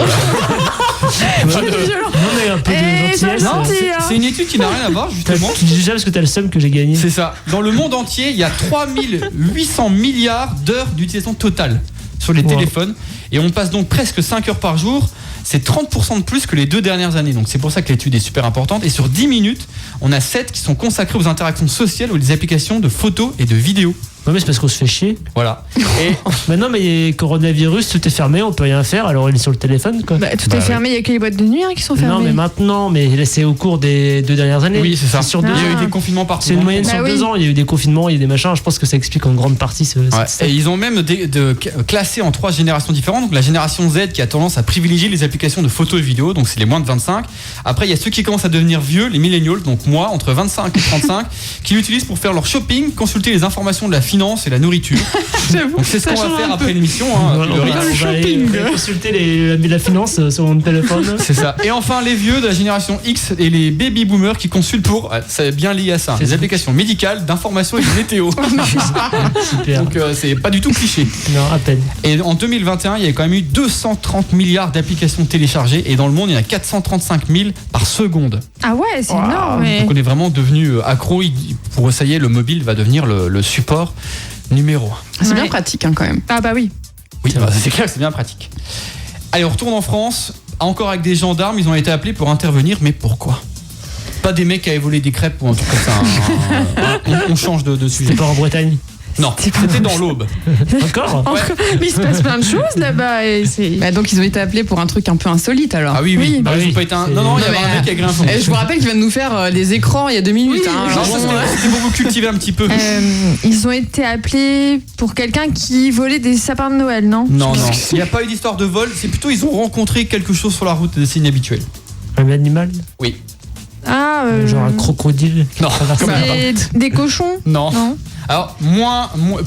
C'est violent. Non, mais un peu Eh, de ça gentillesse. gentil, euh, hein. C'est une étude qui n'a rien à voir, justement. Tu dis déjà parce que t'as le seum que j'ai gagné. C'est ça. Dans le monde entier, il y a 3800 milliards d'heures d'utilisation totale sur les Wow. téléphones. Et on passe donc presque 5 heures par jour. C'est 30% de plus que les 2 dernières années. Donc c'est pour ça que l'étude est super importante. Et sur 10 minutes, on a 7 qui sont consacrés aux interactions sociales ou des applications de photos et de vidéos. Non, mais c'est parce qu'on se fait chier. Voilà. Et Maintenant, mais coronavirus, tout est fermé, on peut rien faire, alors il est sur le téléphone quoi. Bah, tout est fermé, il y a que les boîtes de nuit hein, qui sont fermées. Non, mais maintenant, mais là, c'est au cours des 2 dernières années. oui, c'est ça. Sur Il y a eu Ah. des confinements partout. C'est une moyenne Bah sur oui. 2 ans, il y a eu des confinements, il y a eu des machins, je pense que ça explique en grande partie ce Ouais. cette Et ils ont même classé en 3 générations différentes. Donc la génération Z qui a tendance à privilégier les applications de photos et vidéos, donc c'est les moins de 25. Après, il y a ceux qui commencent à devenir vieux, les millennials, donc moi, entre 25 et 35, qui l'utilisent pour faire leur shopping, consulter les informations de la finance et la nourriture. Donc c'est ce qu'on va faire après l'émission. Hein, Voilà, le on rythme. va aller consulter la finance sur mon téléphone. C'est ça. Et enfin, les vieux de la génération X et les baby boomers qui consultent pour, c'est bien lié à ça, les applications médicales, d'information et de météo. Super. Donc c'est pas du tout cliché. Non, à peine. Et en 2021, il y a quand même eu 230 milliards d'applications téléchargées et dans le monde, il y en a 435 000 par seconde. Ah ouais, c'est énorme. Donc on est vraiment devenu accro. Pour ça y est, le mobile va devenir le support numéro 1. C'est bien Ouais. pratique hein, quand même. Ah bah oui. Oui, c'est clair que c'est bien pratique. Allez, on retourne en France. Encore avec des gendarmes, ils ont été appelés pour intervenir, mais pourquoi ? Pas des mecs qui avaient volé des crêpes ou un truc comme ça. On change de sujet. C'était pas en Bretagne. Non, c'était dans l'Aube. Encore Mais il se passe plein de choses là-bas. Et c'est... Bah, donc ils ont été appelés pour un truc un peu insolite alors. Ah oui, oui. Oui. Bah, ils ont Oui, pas été un... c'est- Non, il y Non, avait mais, un mec qui a grimpé. Je vous rappelle qu'il vient de nous faire des écrans il y a 2 minutes. Oui, hein. oui, Non, Alors, ça, c'était pour vous cultiver un petit peu. Ils ont été appelés pour quelqu'un qui volait des sapins de Noël, non? Non, il n'y a pas eu d'histoire de vol. C'est plutôt, ils ont rencontré quelque chose sur la route, c'est inhabituel. Un animal Oui. Ah, Genre un crocodile. Non, quand même pas. des cochons? Non. Non. Alors,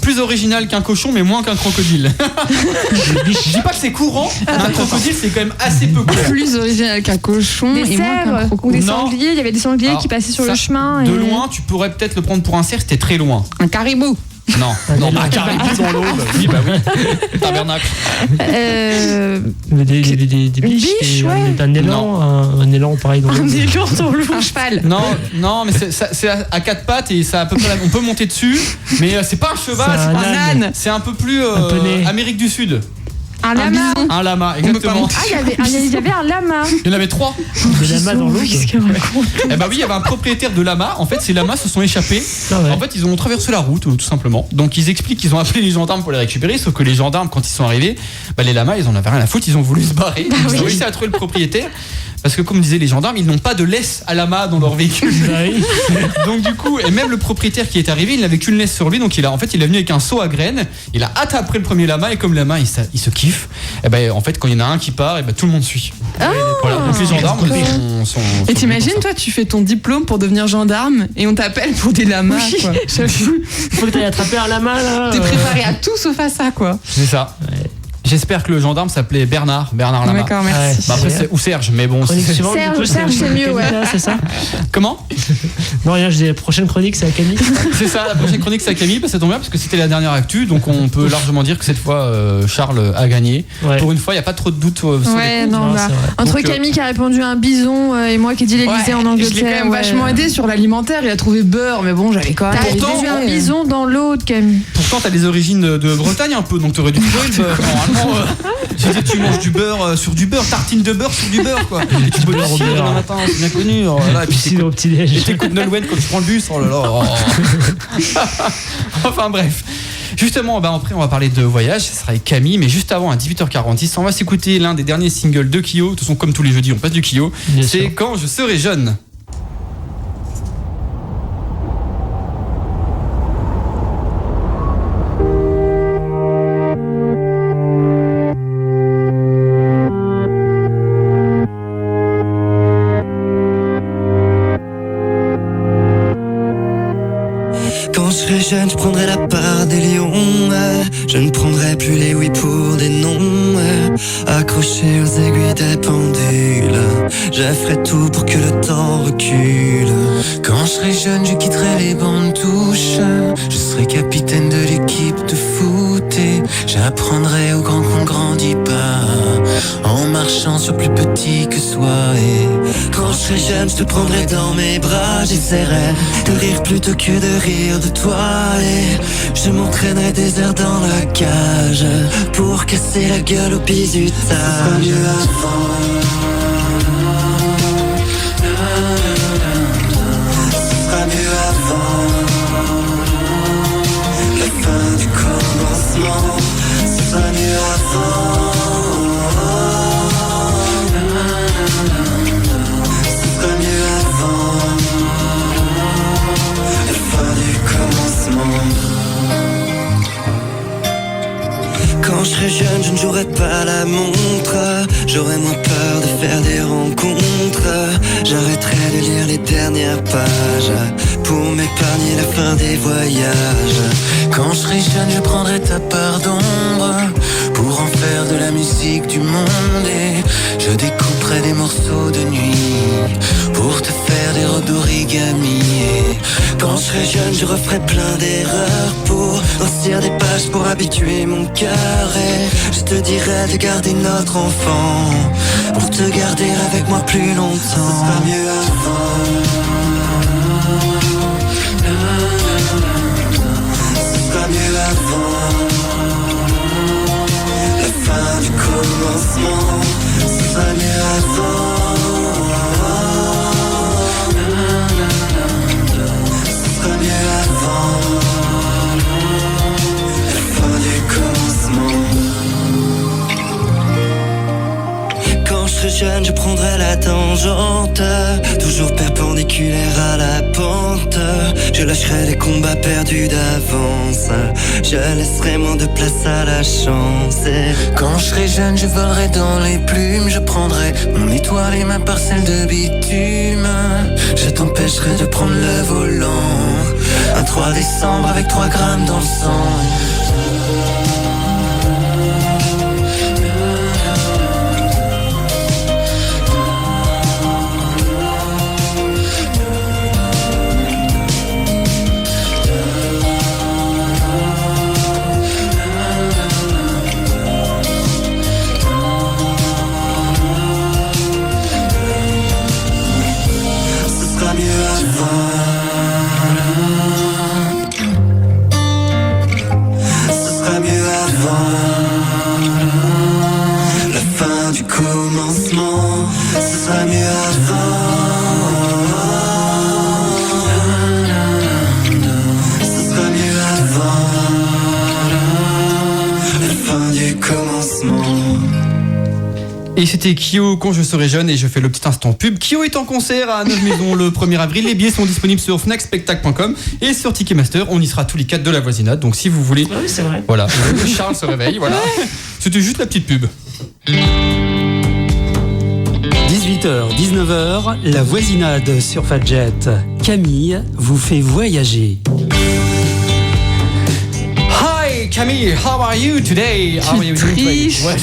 plus original qu'un cochon, mais moins qu'un crocodile. Je dis pas que c'est courant, mais un crocodile, c'est quand même assez peu courant. plus original qu'un cochon Des et moins qu'un cerfs ou crocodile. des Non. sangliers. Il y avait des sangliers Alors, qui passaient sur ça, le chemin. De et- loin, tu pourrais peut-être le prendre pour un cerf, c'était très loin. Un caribou. Non, non, pas caribou dans l'Aube. Oui, bah oui. Tabernacle. Des biches. biche, et ouais. un élan, un élan pareil dans Un l'eau. élan dans l'eau. Un cheval. Non, mais c'est à 4 pattes et ça a à peu près, on peut monter dessus, mais c'est pas un cheval, C'est c'est un pas âne. C'est un peu plus Un poney. Amérique du Sud. Un lama. bison. Un lama, peut pas exactement. monter. Ah, il y avait un lama. Il y en avait 3. Des lamas dans l'eau. Qu'est-ce qu'elle raconte? Eh bah oui, il y avait un propriétaire de lamas. En fait, ces lamas se sont échappés. Ah ouais. En fait, ils ont traversé la route, tout simplement. Donc, ils expliquent qu'ils ont appelé les gendarmes pour les récupérer. Sauf que les gendarmes, quand ils sont arrivés, bah, les lamas, ils en avaient rien à foutre. Ils ont voulu se barrer. Ils ont réussi à trouver le propriétaire. Parce que, comme disaient les gendarmes, ils n'ont pas de laisse à lama dans leur véhicule. Bah oui. Donc, du coup, et même le propriétaire qui est arrivé, il n'avait qu'une laisse sur lui. Donc, il est venu avec un seau à graines. Il a attrapé le premier lama. Et comme le lama, il se kiffe. Et ben, en fait, quand il y en a un qui part, et ben, tout le monde suit. Voilà. Donc, les gendarmes sont Et t'imagines, toi, tu fais ton diplôme pour devenir gendarme et on t'appelle pour des lamas. Quoi. J'avoue. Faut que t'ailles attraper un lama là. T'es préparé à tout sauf à ça, quoi. C'est ça. J'espère que le gendarme s'appelait Bernard Lama. D'accord, merci. Bah après, ou Serge, mais bon. Chronique c'est- suivante, Serge, du coup, Serge, c'est mieux, ouais. C'est ça. Comment? Non, rien, je dis la prochaine chronique, c'est à Camille. C'est ça, la prochaine chronique c'est à Camille, bah, ça tombe bien parce que c'était la dernière actu, donc on peut largement dire que cette fois Charles a gagné. Ouais. Pour une fois, il n'y a pas trop de doutes sur les Ouais, coups. non, Non, bah, c'est vrai. entre Donc, Camille qui a répondu à un bison et moi qui ai dit l'Elysée en Angleterre. Je l'ai quand même ouais. vachement aidé sur l'alimentaire. Il a trouvé beurre, mais bon, j'avais quand même. T'as Pourtant, vu un bison dans l'eau de Camille. Pourtant, t'as des origines de Bretagne un peu, donc t'aurais dû trouver le beurre. Normalement, je veux dire, tu manges du beurre sur du beurre, tartine de beurre sur du beurre, quoi. Et tu bois du beurre au cidre beurre. le matin, c'est bien connu. Oh là là, et puis Ici, au petit-déj. et t'écoutes Nolwenn quand tu prends le bus, oh là là. Oh. Enfin bref. Justement, bah après on va parler de voyage, ce sera avec Camille, mais juste avant à 18h46, on va s'écouter l'un des derniers singles de Kyo. De toute façon, comme tous les jeudis, on passe du Kyo. Bien C'est sûr. Quand je serai jeune. Quand je serai jeune, je prendrai la part des lions. Je ne prendrai plus les oui pour des non. Accroché aux aiguilles des pendules, je ferai tout pour que le temps recule. Quand je serai jeune, je quitterai les bandes touches. Je serai capitaine de l'équipe de foot et j'apprendrai aux grands qu'on ne grandit pas en marchant sur plus petit que soi. Et quand je serai jeune, je te prendrai dans mes bras. J'essaierai de rire plutôt que de rire de toi. Et je m'entraînerai des heures dans la cage pour casser la gueule au bisutage. Ce sera mieux avant. Ce sera mieux avant la fin du commencement. Ce sera mieux avant. Ce sera mieux avant la fin du commencement. Quand je serai jeune, je ne jouerai pas la montre. J'aurai moins peur de faire des rencontres. J'arrêterai de lire les dernières pages pour m'épargner la fin des voyages. Quand je serai jeune, je prendrai ta part d'ombre pour en faire de la musique du monde. Et je découperai des morceaux de nuit pour te faire des robes d'origami. Et quand je serai jeune, je referai plein d'erreurs pour sortir des pages pour habituer mon cœur. Et je te dirai de garder notre enfant pour te garder avec moi plus longtemps. Ce sera mieux avant. Ce sera mieux avant. La fin du commencement. Ce sera mieux avant. Ce sera mieux avant. La fin du commencement. Quand je serai jeune, je prendrai la tangente, toujours perpendiculaire à la pente. Je lâcherai les combats perdus d'avance, je laisserai moins de place à la chance. Et quand je serai jeune, je volerai dans les plumes, je prendrai mon étoile et ma parcelle de bitume. Je t'empêcherai de prendre le volant, un 3 décembre avec 3 grammes dans le sang. Et c'était Kyo quand je serai jeune et je fais le petit instant pub. Kyo est en concert à 9 Maisons le 1er avril. Les billets sont disponibles sur fnacspectacle.com et sur Ticketmaster. On y sera tous les 4 de la voisinade. Donc si vous voulez. Oui, c'est vrai. Voilà. Charles se réveille. Voilà. C'était juste la petite pub. 18h, 19h, la voisinade sur Fadjet. Camille vous fait voyager. Hi Camille, how are you today? How are you doing today? Ouais,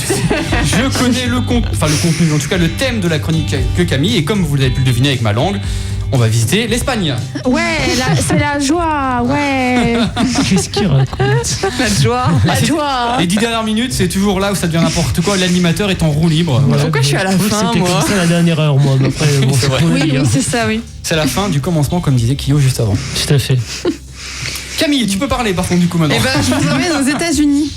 je connais le contenu, en tout cas le thème de la chronique que Camille, et comme vous l'avez pu le deviner avec ma langue, on va visiter l'Espagne. Ouais, c'est la joie, ouais. Qu'est-ce qu'il raconte? La joie. La joie. Les 10 dernières minutes, c'est toujours là où ça devient n'importe quoi. L'animateur est en roue libre. Voilà. Pourquoi je suis à la fin, c'était moi? comme ça la dernière heure, moi. Mais après, bon, C'est vrai. Oui, c'est ça, oui. C'est la fin du commencement, comme disait Kyo juste avant. Tout à fait. Camille, tu peux parler par contre du coup maintenant. Eh ben, je vous emmène aux États-Unis.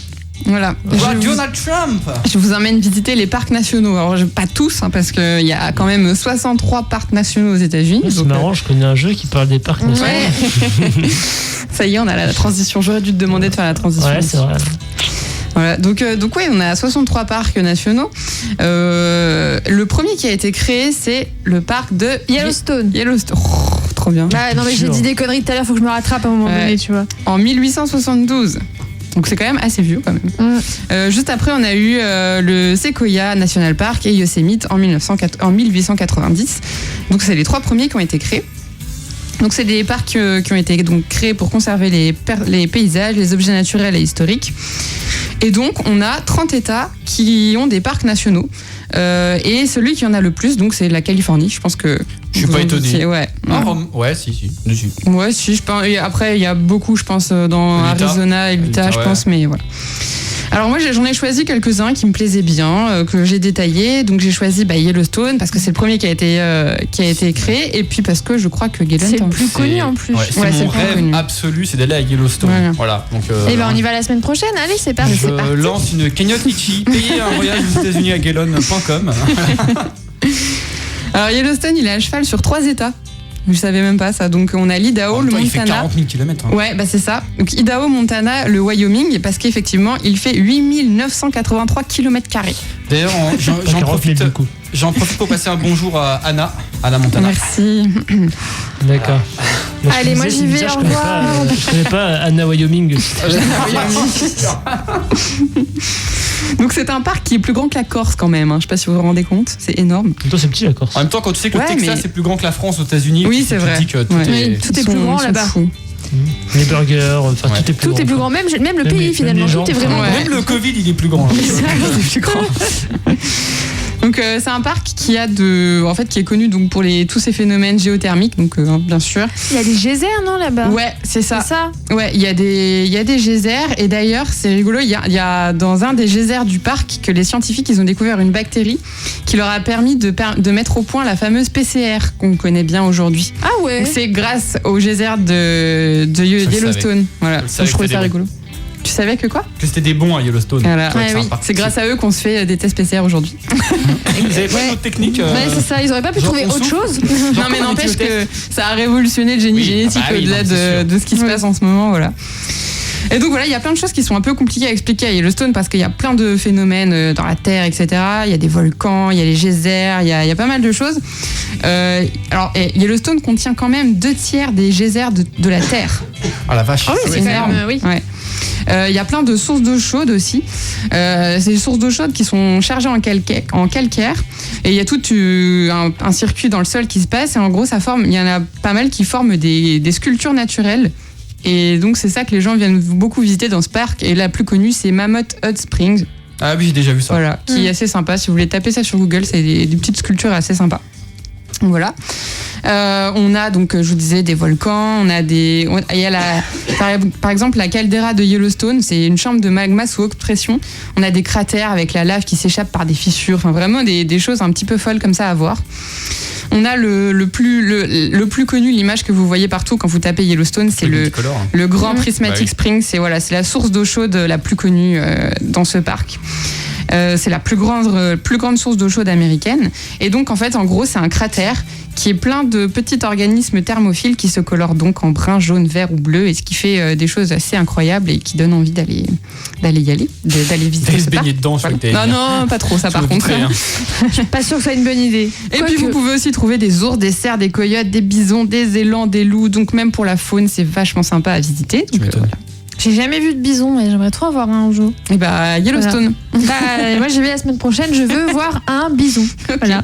Voilà. Donald Trump. Je vous emmène visiter les parcs nationaux. Alors, pas tous, hein, parce qu'il y a quand même 63 parcs nationaux aux États-Unis. Ouais, c'est marrant, je connais un jeu qui parle des parcs nationaux. Ouais. Ça y est, on a la transition. J'aurais dû te demander de faire la transition. Ouais, c'est vrai. Voilà, donc oui, on a 63 parcs nationaux. Le premier qui a été créé, c'est le parc de Yellowstone. Oh, trop bien. Bah, non, mais j'ai dit des conneries tout à l'heure, faut que je me rattrape à un moment donné, tu vois. En 1872. Donc c'est quand même assez vieux quand même. Juste après, on a eu le Sequoia National Park et Yosemite en 1890. Donc c'est les 3 premiers qui ont été créés. Donc c'est des parcs qui ont été donc créés pour conserver les paysages, les objets naturels et historiques. Et donc on a 30 États qui ont des parcs nationaux. Et celui qui en a le plus, donc c'est la Californie. Je pense que je suis pas étonné. Ouais. Ouais, si. Ouais, si. Je pense. Et après, il y a beaucoup, je pense, dans Arizona et l'Utah, je pense, mais voilà. Alors moi, j'en ai choisi quelques-uns qui me plaisaient bien, que j'ai détaillés. Donc j'ai choisi Yellowstone parce que c'est le premier qui a été créé, et puis parce que je crois que Galen c'est le plus connu en plus. Ouais, c'est mon rêve absolu, c'est d'aller à Yellowstone. Voilà. Donc. Et ben on y va la semaine prochaine. Allez, c'est parti. Je lance une cagnotte Litchi. Payez un voyage aux États-Unis à Gallon.com. Alors Yellowstone, il est à cheval sur 3 États. Je savais même pas ça. Donc on a l'Idaho, le Montana. Il fait 40 000 km. Hein. Ouais, c'est ça. Donc Idaho, Montana, le Wyoming, parce qu'effectivement, il fait 8 983 km². D'ailleurs, j'en profite pour passer un bonjour à Anna Montana. Merci. D'accord. Allez, moi j'y vais, au revoir. Je connais pas Anna Wyoming. Donc c'est un parc qui est plus grand que la Corse quand même. Hein. Je sais pas si vous vous rendez compte, c'est énorme. Toi, c'est petit la Corse. En même temps, quand tu sais que le Texas est plus grand que la France aux États-Unis, oui, tu c'est vrai. dis que tout Oui, tout est plus grand là-bas. Les burgers, enfin tout est plus grand. Tout est plus grand, même le pays finalement. Tout est vraiment. Même le Covid, il est plus grand. C'est plus grand. Donc c'est un parc qui est connu donc pour tous ces phénomènes géothermiques, donc bien sûr. Il y a des geysers non là-bas. Ouais, c'est ça. Ouais, il y a des geysers et d'ailleurs c'est rigolo, il y a dans un des geysers du parc que les scientifiques ils ont découvert une bactérie qui leur a permis de mettre au point la fameuse PCR qu'on connaît bien aujourd'hui. Ah ouais. Donc, c'est grâce au geyser de Yellowstone. Voilà, je trouvais ça rigolo. Tu savais que quoi ? Que c'était des bons à Yellowstone. Voilà. C'est grâce à eux qu'on se fait des tests PCR aujourd'hui. Vous avez pas une autre technique Ouais, c'est ça. Ils auraient pas pu trouver autre chose. Non, mais n'empêche que ça a révolutionné le génie génétique au-delà de ce qui se passe en ce moment. Voilà. Et donc voilà, il y a plein de choses qui sont un peu compliquées à expliquer à Yellowstone parce qu'il y a plein de phénomènes dans la Terre, etc. Il y a des volcans, il y a les geysers, il y a pas mal de choses. Yellowstone contient quand même 2/3 des geysers de la Terre. Ah la vache. Ah oui, c'est énorme. Oui. Ouais. Il y a plein de sources d'eau chaude aussi. C'est des sources d'eau chaude qui sont chargées en calcaire. Et il y a tout un circuit dans le sol qui se passe. Et en gros, il y en a pas mal qui forment des sculptures naturelles. Et donc, c'est ça que les gens viennent beaucoup visiter dans ce parc. Et la plus connue, c'est Mammoth Hot Springs. Ah oui, j'ai déjà vu ça. Voilà, qui est assez sympa. Si vous voulez taper ça sur Google, c'est des petites sculptures assez sympas. Voilà. On a donc, je vous disais, des volcans. Il y a par exemple la caldeira de Yellowstone, c'est une chambre de magma sous haute pression. On a des cratères avec la lave qui s'échappe par des fissures. Enfin, vraiment des choses un petit peu folles comme ça à voir. On a le plus connu, l'image que vous voyez partout quand vous tapez Yellowstone, c'est le grand Prismatic Spring. C'est la source d'eau chaude la plus connue dans ce parc. C'est la plus grande source d'eau chaude américaine. Et donc, en fait, en gros, c'est un cratère qui est plein de petits organismes thermophiles qui se colorent donc en brun, jaune, vert ou bleu, et ce qui fait des choses assez incroyables et qui donne envie d'aller y aller, d'aller visiter ce parc. Se baigner dedans, je crois que Non, pas trop, ça par contre. Je suis pas sûre que ce soit une bonne idée. Et puis vous pouvez aussi trouver des ours, des cerfs, des coyotes, des bisons, des élans, des loups. Donc même pour la faune, c'est vachement sympa à visiter. Donc, voilà. J'ai jamais vu de bison et j'aimerais trop avoir un jour. Et bah Yellowstone. Voilà. Moi j'y vais la semaine prochaine, je veux voir un bison. Okay. Voilà.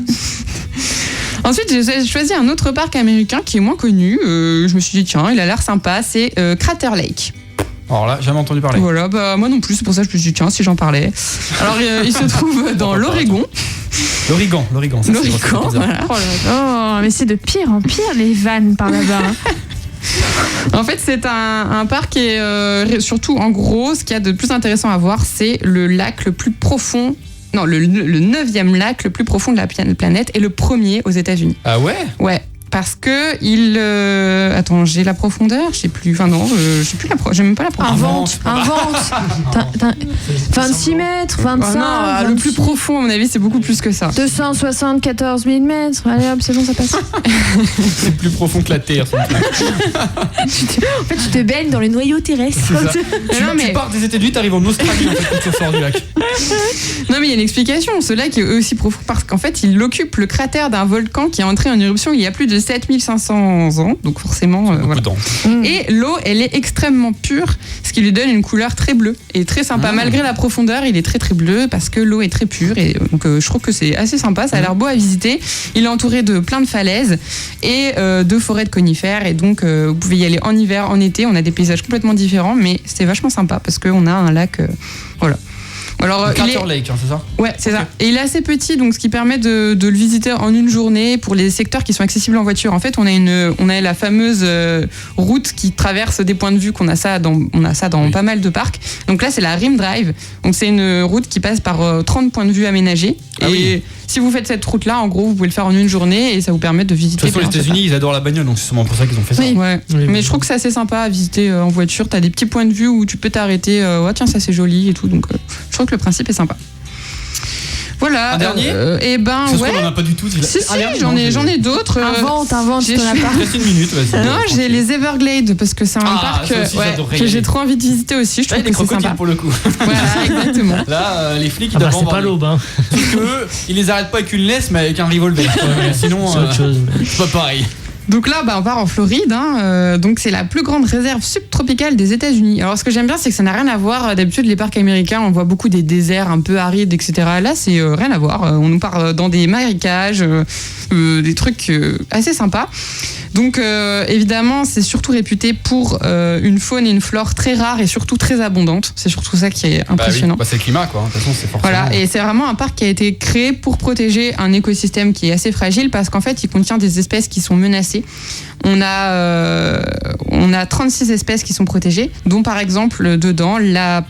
Ensuite, j'ai choisi un autre parc américain qui est moins connu. Je me suis dit, tiens, il a l'air sympa. C'est Crater Lake. Alors là, jamais entendu parler. Voilà, moi non plus. C'est pour ça que je me suis dit, tiens, si j'en parlais. Alors, il se trouve dans l'Oregon. L'Origan, ça, l'Origan, voilà. Oh, mais c'est de pire en pire les vannes par là-bas. En fait, c'est un parc et surtout, en gros, ce qu'il y a de plus intéressant à voir, c'est le lac le plus profond. Non, le 9e lac le plus profond de la planète et le premier aux États-Unis. Ah ouais ? Ouais. Parce que attends, j'ai la profondeur, je sais plus. Enfin non, je sais plus j'ai même pas la profondeur. Invente. 26 mètres, 25. Non, le plus profond à mon avis, c'est beaucoup plus que ça. 274 000 mètres. Allez hop, c'est bon, ça passe. C'est plus profond que la Terre. En fait, tu te baignes dans les noyaux terrestres. Tu pars des États-Unis, t'arrives en Australie en fait, quand tu sors du lac. Non mais il y a une explication. Ce lac est aussi profond parce qu'en fait, il occupe le cratère d'un volcan qui est entré en éruption il y a plus de 7500 ans, donc forcément voilà. Et l'eau elle est extrêmement pure, ce qui lui donne une couleur très bleue et très sympa. Malgré la profondeur, il est très très bleu parce que l'eau est très pure et donc je trouve que c'est assez sympa, ça a l'air beau à visiter. Il est entouré de plein de falaises et de forêts de conifères et donc vous pouvez y aller en hiver, en été, on a des paysages complètement différents mais c'est vachement sympa parce qu'on a un lac voilà. Alors, Crater Lake, c'est ça ? Ouais, c'est ça. Et il est assez petit, donc ce qui permet de le visiter en une journée pour les secteurs qui sont accessibles en voiture. En fait, on a la fameuse route qui traverse des points de vue qu'on a ça dans pas mal de parcs. Donc là, c'est la Rim Drive. Donc c'est une route qui passe par 30 points de vue aménagés. Et si vous faites cette route-là, en gros, vous pouvez le faire en une journée et ça vous permet de visiter. De toute façon, les États-Unis, ils adorent la bagnole, donc c'est sûrement pour ça qu'ils ont fait ça. Oui. Ouais. Mais je trouve que c'est assez sympa à visiter en voiture. T'as des petits points de vue où tu peux t'arrêter. Tiens, ça c'est joli et tout. Donc je trouve que le principe est sympa. Voilà. Un dernier Et ben ouais. On en a pas du tout. Si, j'en ai d'autres. Invente, j'ai t'en as pas. Reste une minute, vas-y. Non, j'ai les Everglades parce que c'est un parc que j'ai trop envie de visiter aussi. Je trouve que c'est sympa. Pour le coup. Voilà, exactement. Là, les flics, ils doivent c'est pas l'aube, hein. Sauf qu'eux, ils les arrêtent pas avec une laisse, mais avec un revolver. Sinon, c'est pas pareil. Donc là, on part en Floride. Donc c'est la plus grande réserve subtropicale des États-Unis. Alors ce que j'aime bien, c'est que ça n'a rien à voir. D'habitude, les parcs américains, on voit beaucoup des déserts un peu arides, etc. Là, c'est rien à voir. On nous part dans des marécages, des trucs assez sympas. Donc évidemment, c'est surtout réputé pour une faune et une flore très rares et surtout très abondantes. C'est surtout ça qui est impressionnant. C'est le climat, quoi. De toute façon, c'est forcément... Voilà, et c'est vraiment un parc qui a été créé pour protéger un écosystème qui est assez fragile parce qu'en fait, il contient des espèces qui sont menacées. On a 36 espèces qui sont protégées, dont par exemple dedans la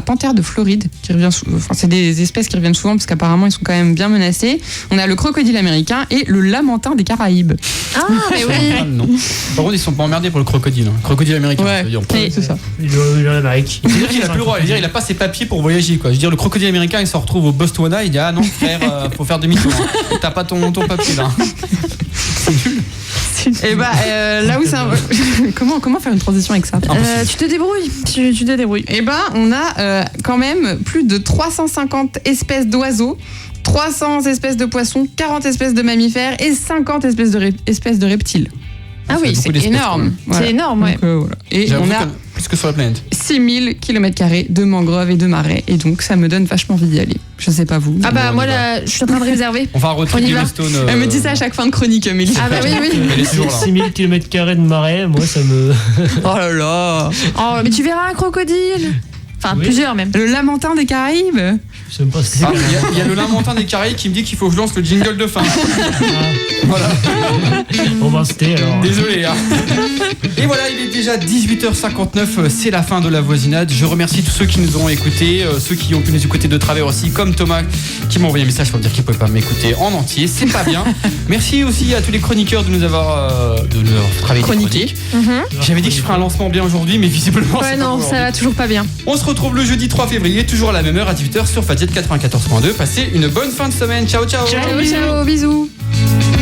panthère de Floride, qui revient c'est des espèces qui reviennent souvent parce qu'apparemment ils sont quand même bien menacés. On a le crocodile américain et le lamantin des Caraïbes. Ah, mais oui. Non. Par contre, ils sont pas emmerdés pour le crocodile. Le crocodile américain, Ouais, ça veut dire. c'est ça. Il est en Amérique. C'est-à-dire qu'il a plus le droit. Il a pas ses papiers pour voyager, quoi. Je veux dire, le crocodile américain, il se retrouve au Botswana, il dit ah non frère, faut faire demi-tour. Hein. T'as pas ton papier là. C'est nul. Et là où ça comment faire une transition avec ça Tu te débrouilles. Tu te débrouilles. Et on a quand même plus de 350 espèces d'oiseaux, 300 espèces de poissons, 40 espèces de mammifères et 50 espèces de reptiles. Ah oui, c'est énorme. Voilà. C'est énorme, ouais. Donc, voilà. Et J'avoue on a plus que sur la planète. 6000 km² de mangroves et de marais. Et donc, ça me donne vachement envie d'y aller. Je sais pas vous. Ah bah Bon, moi là, je suis en train de réserver. On va un road trip On y va. Yellowstone. Elle me dit ça à chaque fin de chronique, Amélie. Ah bah oui. Elle est toujours là. 6000 km² de marais, moi ça me. Oh là là. Oh, mais tu verras un crocodile. Enfin, Oui. plusieurs même. Le lamantin des Caraïbes. Je sais même pas ce que c'est. Ah, il y a le lamantin des Caraïbes qui me dit qu'il faut que je lance le jingle de fin. Voilà. Bon ben c'était alors. Désolé. Hein. Et voilà, il est déjà 18h59, c'est la fin de la voisinade. Je remercie tous ceux qui nous ont écoutés, ceux qui ont pu nous écouter de travers aussi, comme Thomas qui m'a envoyé un message pour me dire qu'il ne pouvait pas m'écouter en entier. C'est pas bien. Merci aussi à tous les chroniqueurs de nous avoir travaillé Chroniqué. J'avais dit que je ferais un lancement bien aujourd'hui, mais visiblement Ouais, c'est non, pas ça va toujours pas bien. On se retrouve le jeudi 3 février, toujours à la même heure à 18h sur Fadjet 94.2. Passez une bonne fin de semaine. Ciao, ciao. Ciao, bisous.